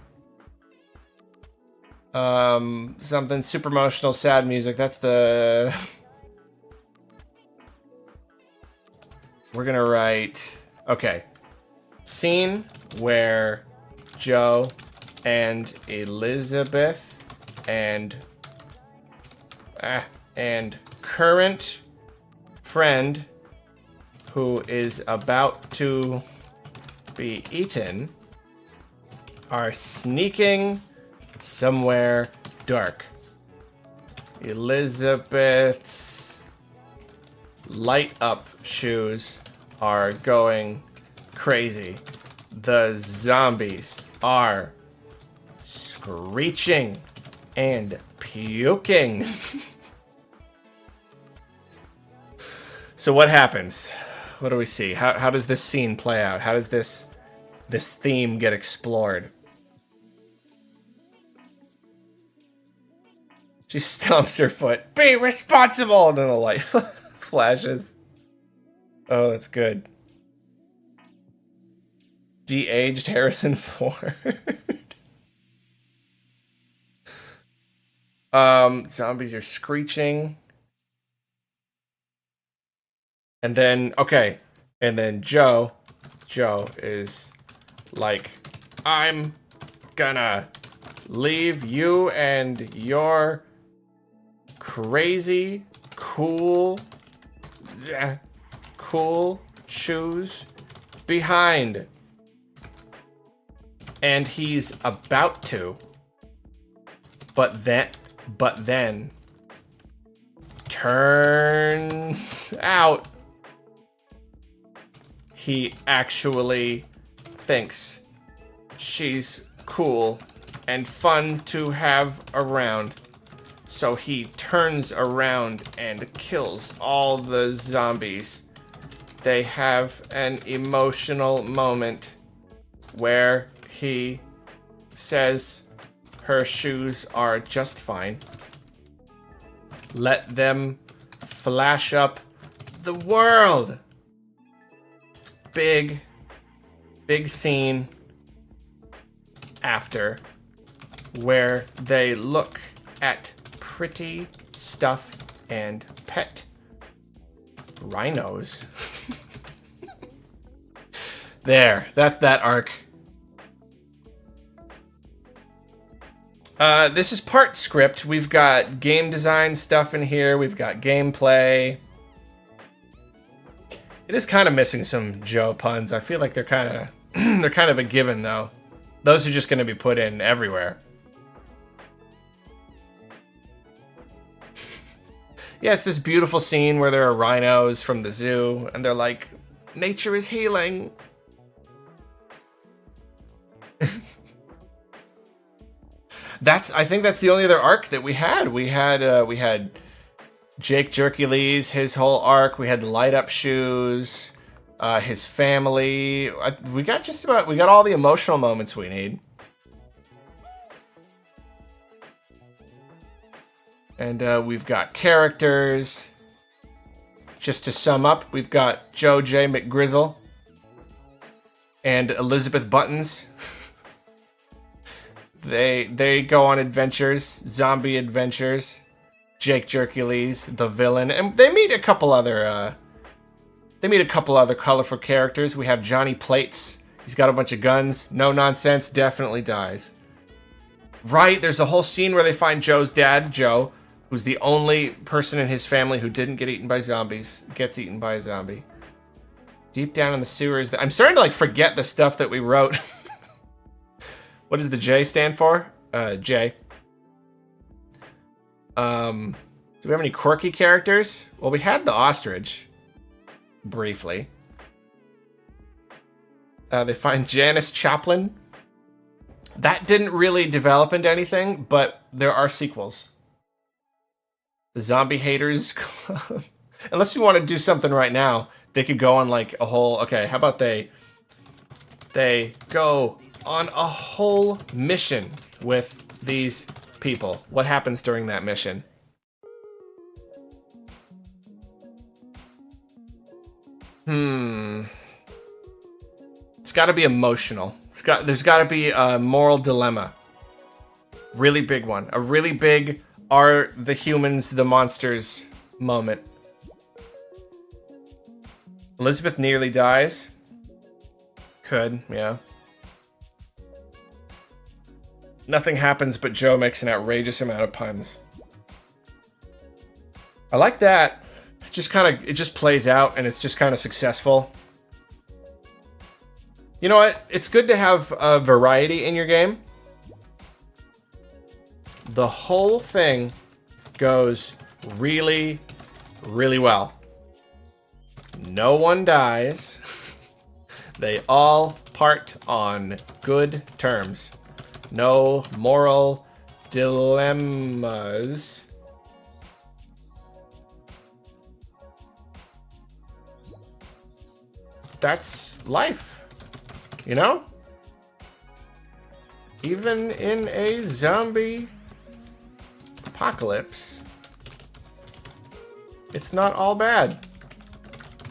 Something super emotional, sad music. That's the... We're gonna write... Okay. Scene where Joe and Elizabeth and current friend who is about to be eaten are sneaking somewhere dark. Elizabeth's light up shoes are going crazy. The zombies are screeching and puking. So what happens? What do we see? How does this scene play out? How does this theme get explored? She stomps her foot. Be responsible! And then the light flashes. Oh, that's good. De-aged Harrison Ford. Zombies are screeching. And then, okay. And then Joe is like, I'm gonna leave you and your crazy, cool shoes behind. And he's about to. But then turns out he actually thinks she's cool and fun to have around. So he turns around and kills all the zombies. They have an emotional moment where he says her shoes are just fine. Let them flash up the world. Big scene after where they look at pretty stuff and pet rhinos. There, that's that arc. This is part script. We've got game design stuff in here. We've got gameplay. It is kind of missing some Joe puns. I feel like they're kind of they're kind of a given though. Those are just going to be put in everywhere. Yeah, it's this beautiful scene where there are rhinos from the zoo, and they're like, nature is healing. I think that's the only other arc that we had. We had Jake Jerkules, his whole arc. We had Light Up Shoes, his family. We got all the emotional moments we need. And we've got characters. Just to sum up, we've got Joe J. McGrizzle and Elizabeth Buttons. They go on adventures, zombie adventures. Jake Jerkules, the villain, and they meet a couple other colorful characters. We have Johnny Plates. He's got a bunch of guns. No nonsense, definitely dies. Right, there's a whole scene where they find Joe's dad, Joe, who's the only person in his family who didn't get eaten by zombies, gets eaten by a zombie. Deep down in the sewers, I'm starting to forget the stuff that we wrote. What does the J stand for? J. Do we have any quirky characters? Well, we had the ostrich. Briefly. They find Janis Joplin. That didn't really develop into anything, but there are sequels. The Zombie Haters Club. Unless you want to do something right now, they could go on like a whole... Okay, how about they go on a whole mission with these people. What happens during that mission? It's got to be emotional. There's got to be a moral dilemma. Really big one. A really big are the humans the monsters moment. Elizabeth nearly dies. Could, yeah. Nothing happens but Joe makes an outrageous amount of puns. I like that. It just plays out and it's just kind of successful. You know what? It's good to have a variety in your game. The whole thing goes really, really well. No one dies. They all part on good terms. No moral dilemmas. That's life, you know? Even in a zombie apocalypse, it's not all bad.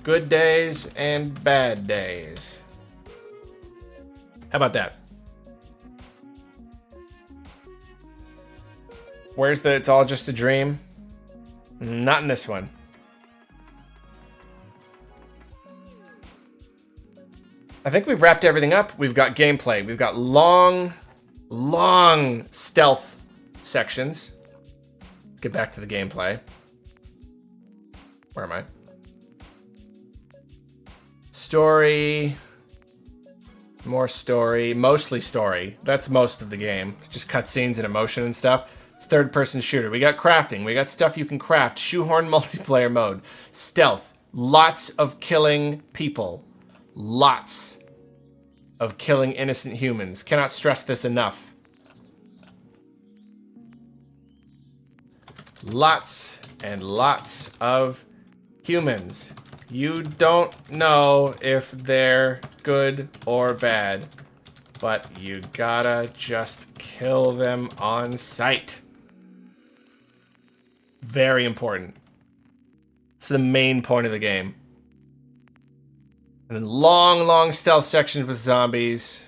Good days and bad days. How about that? Where's the it's all just a dream? Not in this one. I think we've wrapped everything up. We've got gameplay. We've got long stealth sections. Let's get back to the gameplay. Where am I? Story. More story. Mostly story. That's most of the game. It's just cutscenes and emotion and stuff. It's third-person shooter. We got crafting. We got stuff you can craft. Shoehorn multiplayer mode. Stealth. Lots of killing people. Lots of killing innocent humans. Cannot stress this enough. Lots and lots of humans. You don't know if they're good or bad, but you gotta just kill them on sight. Very important. It's the main point of the game. And then long stealth sections with zombies.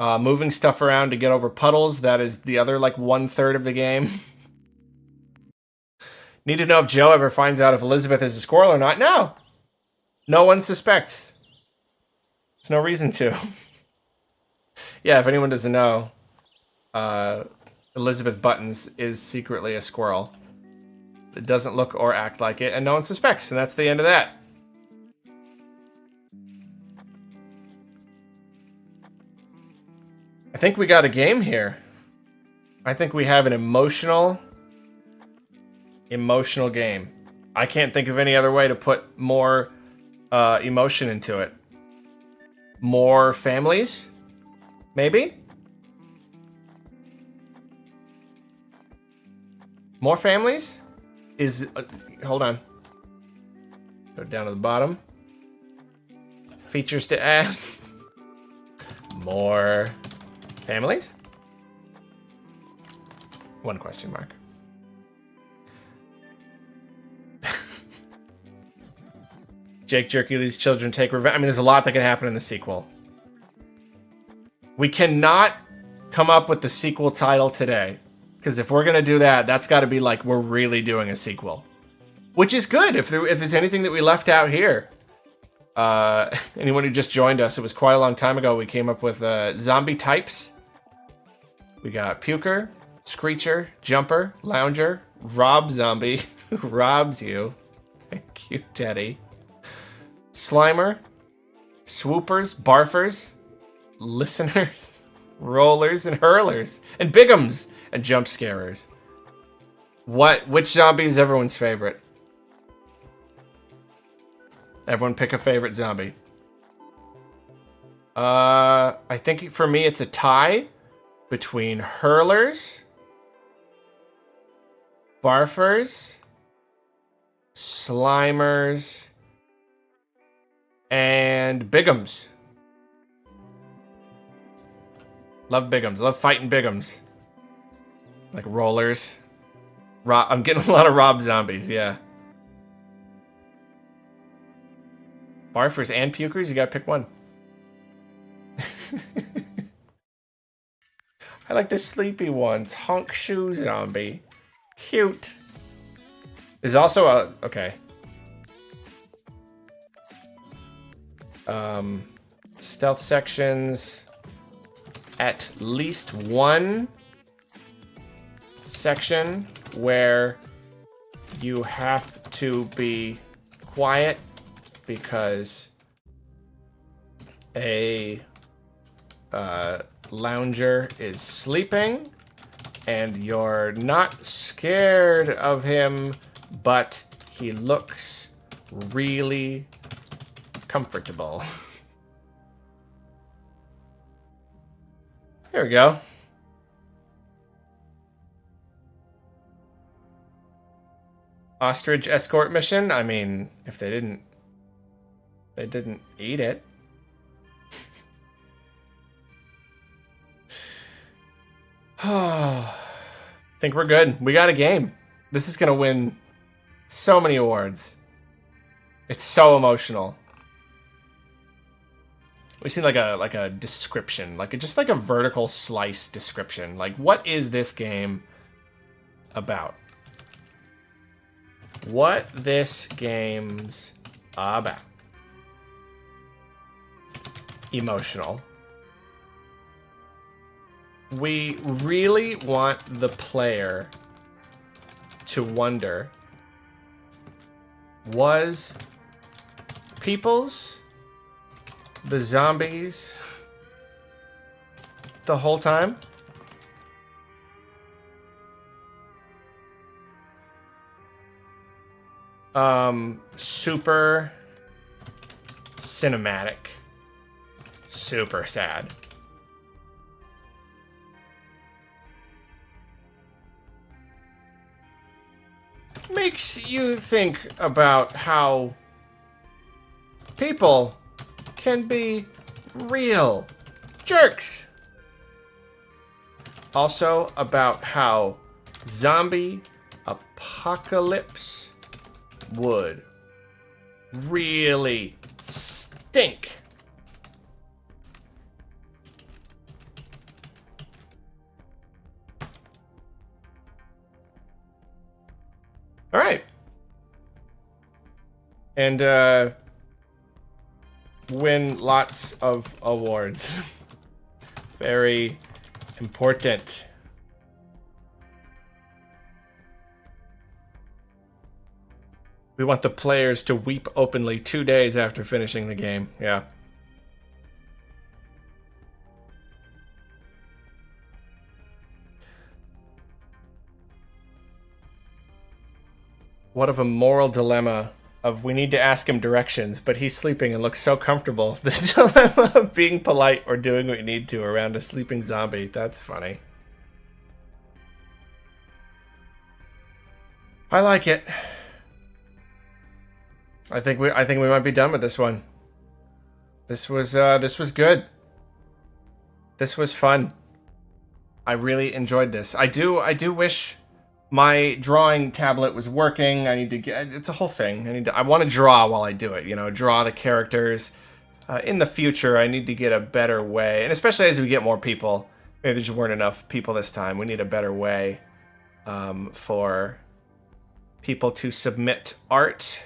Moving stuff around to get over puddles. That is the other, like, 1/3 of the game. Need to know if Joe ever finds out if Elizabeth is a squirrel or not. No! No one suspects. There's no reason to. Yeah, if anyone doesn't know, Elizabeth Buttons is secretly a squirrel. It doesn't look or act like it, and no one suspects, and that's the end of that. I think we got a game here. I think we have an emotional game. I can't think of any other way to put more emotion into it. More families? Maybe? More families? Hold on. Go down to the bottom. Features to add. More families? One question mark. Jake Jerky, these children take revenge. I mean, there's a lot that can happen in the sequel. We cannot come up with the sequel title today. Because if we're going to do that, that's got to be like we're really doing a sequel. Which is good if there's anything that we left out here. Anyone who just joined us, it was quite a long time ago. We came up with zombie types. We got Puker, Screecher, Jumper, Lounger, Rob Zombie, who robs you. Thank you, Teddy. Slimer, Swoopers, Barfers, Listeners, Rollers, and Hurlers, and Bigums, and Jump Scarers. Which zombie is everyone's favorite? Everyone pick a favorite zombie. I think for me it's a tie between Hurlers, Barfers, Slimers, and Bigums. Love Bigums. Love fighting Bigums. Like rollers. I'm getting a lot of Rob zombies, yeah. Barfers and Pukers? You gotta pick one. I like the sleepy ones. Honk shoe zombie. Cute. There's also a... Okay. Stealth sections. At least one section where you have to be quiet because a lounger is sleeping and you're not scared of him, but he looks really comfortable. There we go. Ostrich escort mission? I mean, if they didn't eat it. Think we're good. We got a game. This is gonna win so many awards. It's so emotional. We see like a description, just like a vertical slice description. Like, what is this game about? What this game's about? Emotional. We really want the player to wonder, was Peoples the zombies the whole time? Super cinematic. Super sad. Makes you think about how people can be real jerks. Also about how zombie apocalypse would really stink. All right. And win lots of awards. Very important. We want the players to weep openly 2 days after finishing the game. Yeah. What of a moral dilemma of we need to ask him directions, but he's sleeping and looks so comfortable. The dilemma of being polite or doing what you need to around a sleeping zombie. That's funny. I like it. I think we might be done with this one. This was good. This was fun. I really enjoyed this. I do wish my drawing tablet was working. I need to get, it's a whole thing. I want to draw while I do it, you know, draw the characters. In the future, I need to get a better way, and especially as we get more people, maybe there just weren't enough people this time. We need a better way for people to submit art.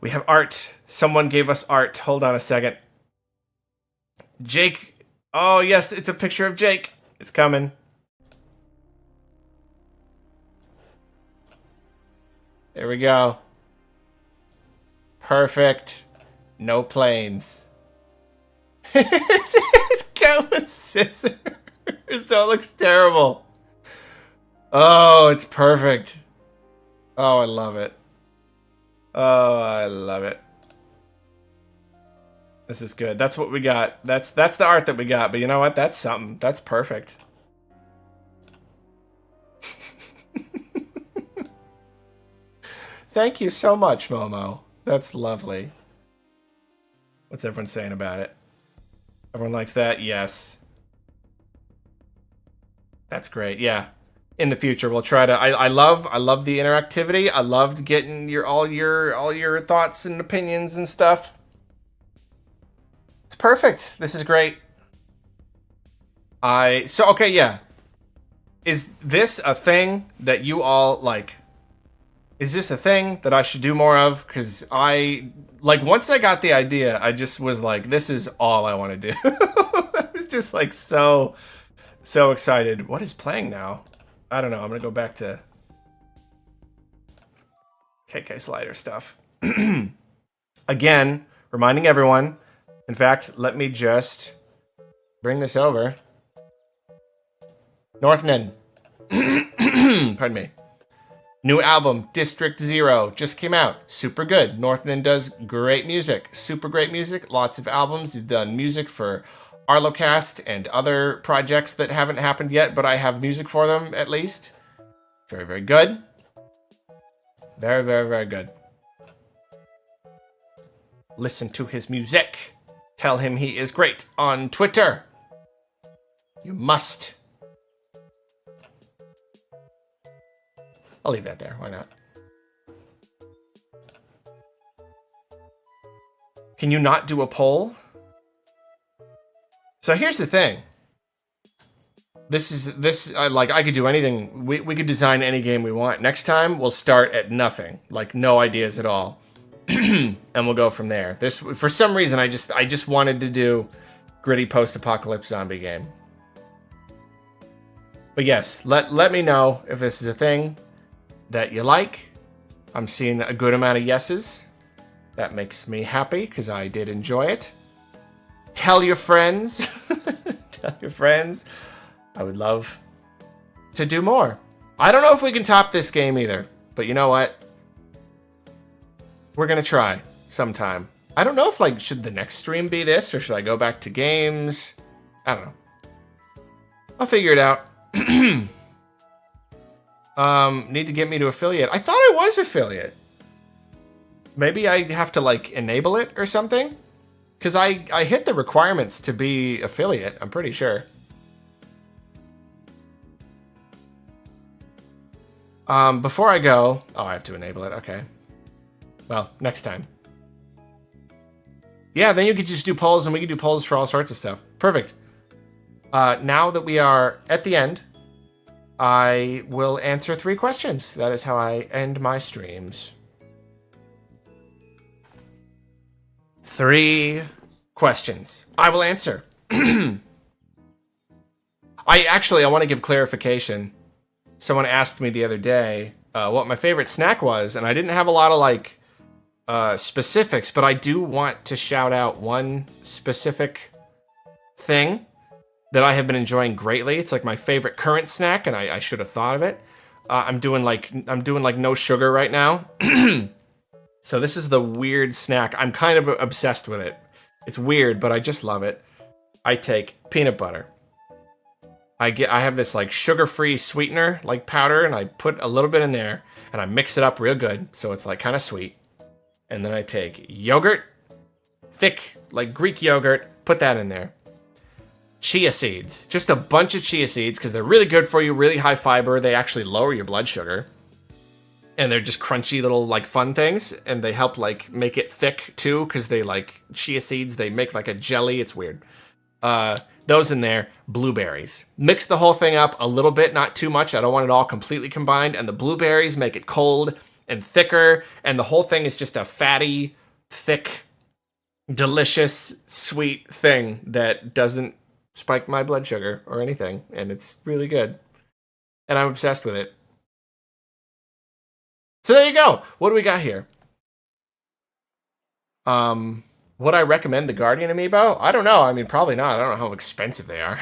We have art. Someone gave us art. Hold on a second. Jake. Oh, yes, it's a picture of Jake. It's coming. There we go. Perfect. No planes. It's got with scissors. So it looks terrible. Oh, it's perfect. Oh, I love it. Oh, I love it. This is good. That's what we got. That's the art that we got. But you know what? That's something. That's perfect. Thank you so much, Momo. That's lovely. What's everyone saying about it? Everyone likes that? Yes. That's great. Yeah. In the future, we'll try to. I love the interactivity. I loved getting all your thoughts and opinions and stuff. It's perfect. This is great. Okay, yeah. Is this a thing that you all like? Is this a thing that I should do more of? Because once I got the idea, I just was like, this is all I want to do. I was just like so excited. What is playing now? I don't know. I'm going to go back to KK Slider stuff. Again, reminding everyone. In fact, let me just bring this over. Northman. Pardon me. New album, District Zero, just came out. Super good. Northman does great music. Super great music. Lots of albums. He's done music for Arlo Cast and other projects that haven't happened yet, but I have music for them at least. Very, very good. Very, very, very good. Listen to his music. Tell him he is great on Twitter. You must. I'll leave that there. Why not? Can you not do a poll? So here's the thing. I could do anything. We could design any game we want. Next time we'll start at nothing, like no ideas at all, and we'll go from there. This, for some reason, I just wanted to do gritty post-apocalypse zombie game. But yes, let me know if this is a thing that you like. I'm seeing a good amount of yeses. That makes me happy because I did enjoy it. Tell your friends. Tell your friends. I would love to do more. I don't know if we can top this game either, but you know what? We're gonna try sometime. I don't know if should the next stream be this or should I go back to games? I don't know. I'll figure it out. Need to get me to affiliate. I thought I was affiliate. Maybe I have to enable it or something? Because I hit the requirements to be affiliate, I'm pretty sure. Before I go... Oh, I have to enable it, okay. Well, next time. Yeah, then you could just do polls and we could do polls for all sorts of stuff. Perfect. Now that we are at the end, I will answer 3 questions. That is how I end my streams. 3 questions. I will answer. I want to give clarification. Someone asked me the other day what my favorite snack was, and I didn't have a lot of specifics, but I do want to shout out one specific thing that I have been enjoying greatly. It's my favorite current snack, and I should have thought of it. I'm doing no sugar right now. So this is the weird snack. I'm kind of obsessed with it. It's weird, but I just love it. I take peanut butter. I have this sugar-free sweetener powder, and I put a little bit in there, and I mix it up real good, so it's kind of sweet. And then I take yogurt, thick Greek yogurt, put that in there. Chia seeds, just a bunch of chia seeds because they're really good for you, really high fiber. They actually lower your blood sugar, and they're just crunchy little fun things, and they help make it thick too because they chia seeds. They make a jelly. It's weird. Those in there, blueberries. Mix the whole thing up a little bit, not too much. I don't want it all completely combined. And the blueberries make it cold and thicker, and the whole thing is just a fatty, thick, delicious, sweet thing that doesn't spike my blood sugar or anything, and it's really good. And I'm obsessed with it. So there you go. What do we got here? Would I recommend the Guardian amiibo? I don't know. I mean, probably not. I don't know how expensive they are.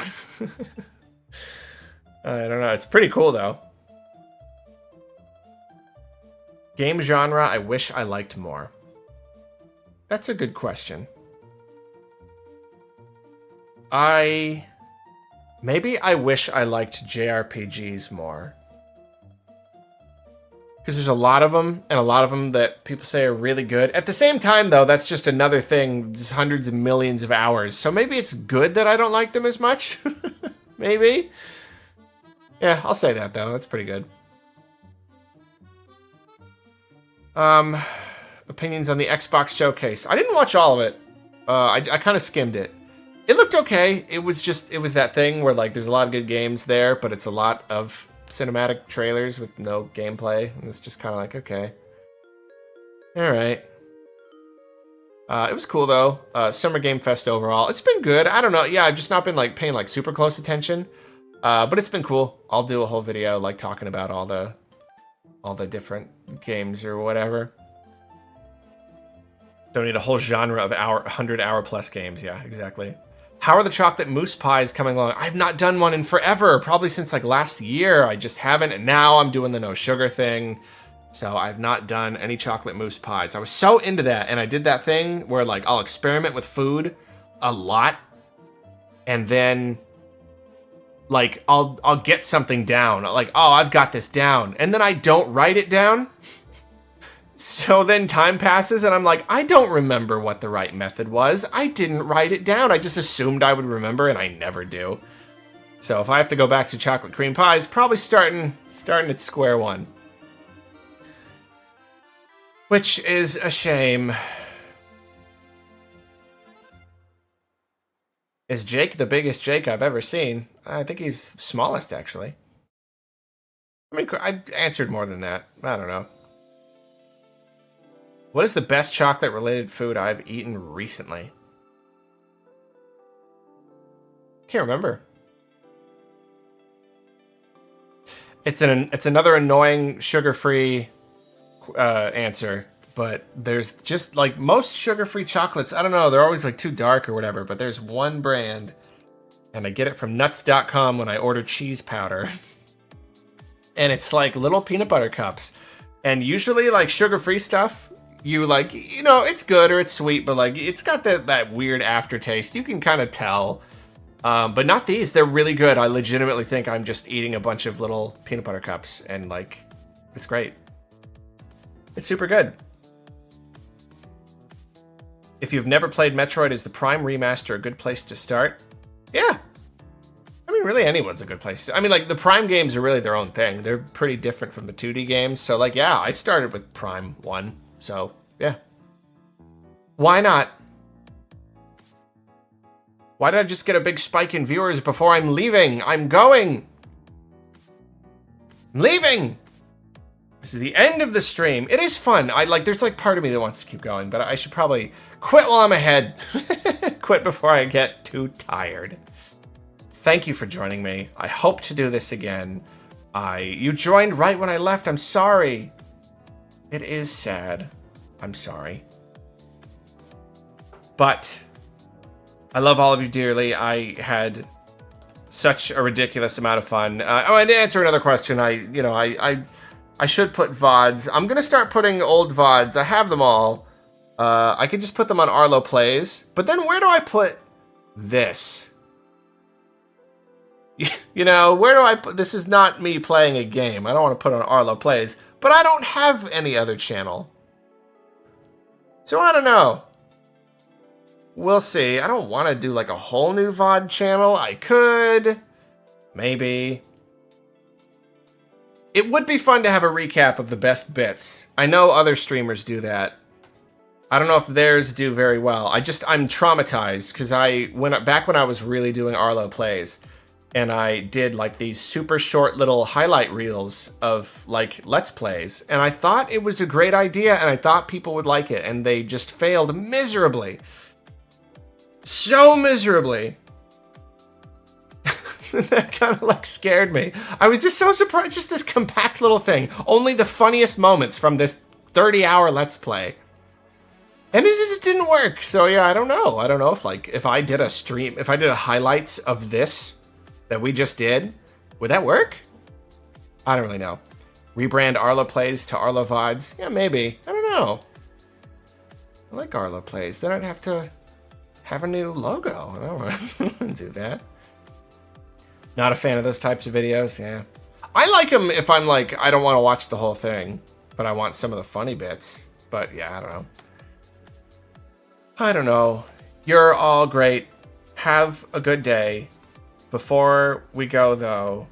I don't know. It's pretty cool, though. Game genre I wish I liked more. That's a good question. Maybe I wish I liked JRPGs more. because there's a lot of them, and a lot of them that people say are really good. At the same time, though, that's just another thing, just hundreds of millions of hours. So maybe it's good that I don't like them as much. Maybe. Yeah, I'll say that, though. That's pretty good. Opinions on the Xbox showcase. I didn't watch all of it. I kind of skimmed it. It looked okay. It was that thing where, like, there's a lot of good games there, but it's a lot of cinematic trailers with no gameplay, and it's just kind of like, okay, all right. It was cool though. Summer Game Fest overall, it's been good. I don't know. Yeah, I've just not been like paying like super close attention, but it's been cool. I'll do a whole video like talking about all the different games or whatever. Don't need a whole genre of 100-hour plus games. Yeah, exactly. How are the chocolate mousse pies coming along? I've not done one in forever, probably since like last year. I just haven't, and now I'm doing the no sugar thing. So I've not done any chocolate mousse pies. I was so into that, and I did that thing where like I'll experiment with food a lot, and then like I'll get something down. Like, oh, I've got this down, and then I don't write it down. So then time passes, and I'm like, I don't remember what the right method was. I didn't write it down. I just assumed I would remember, and I never do. So if I have to go back to chocolate cream pies, probably starting at square one. Which is a shame. Is Jake the biggest Jake I've ever seen? I think he's smallest, actually. I mean, I answered more than that. I don't know. What is the best chocolate-related food I've eaten recently? Can't remember. It's another annoying sugar-free answer, but there's just like most sugar-free chocolates. I don't know, they're always like too dark or whatever. But there's one brand, and I get it from nuts.com when I order cheese powder, and it's like little peanut butter cups. And usually, like sugar-free stuff, you like, you know, it's good or it's sweet, but like it's got that weird aftertaste. You can kind of tell. But not these. They're really good. I legitimately think I'm just eating a bunch of little peanut butter cups, and like, it's great. It's super good. If you've never played Metroid, is the Prime Remaster a good place to start? Yeah. I mean, really anyone's a good place to. I mean, like, the Prime games are really their own thing. They're pretty different from the 2D games. So, like, yeah, I started with Prime 1. So, yeah. Why not? Why did I just get a big spike in viewers before I'm leaving? I'm going. I'm leaving. This is the end of the stream. It is fun. There's like part of me that wants to keep going, but I should probably quit while I'm ahead. Quit before I get too tired. Thank you for joining me. I hope to do this again. You joined right when I left. I'm sorry. It is sad. I'm sorry. But I love all of you dearly. I had such a ridiculous amount of fun. And to answer another question, I should put VODs. I'm going to start putting old VODs. I have them all. I could just put them on Arlo Plays. But then where do I put this? You know, where do I put... This is not me playing a game. I don't want to put on Arlo Plays. But I don't have any other channel. So I don't know. We'll see. I don't want to do like a whole new VOD channel. I could. Maybe. It would be fun to have a recap of the best bits. I know other streamers do that. I don't know if theirs do very well. I'm traumatized because back when I was really doing Arlo Plays, and I did like these super short little highlight reels of like Let's Plays, and I thought it was a great idea, and I thought people would like it, and they just failed miserably. So miserably. That kind of like scared me. I was just so surprised. Just this compact little thing. Only the funniest moments from this 30-hour Let's Play. And it just didn't work. So yeah, I don't know. I don't know if I did a stream, if I did a highlights of this that we just did, would that work? I don't really know. Rebrand Arlo Plays to Arlo VODs? Yeah, maybe. I don't know. I like Arlo Plays. Then I'd have to have a new logo. I don't want to do that. Not a fan of those types of videos, yeah. I like them if I'm like, I don't want to watch the whole thing. but I want some of the funny bits. But yeah, I don't know. I don't know. You're all great. Have a good day. Before we go, though,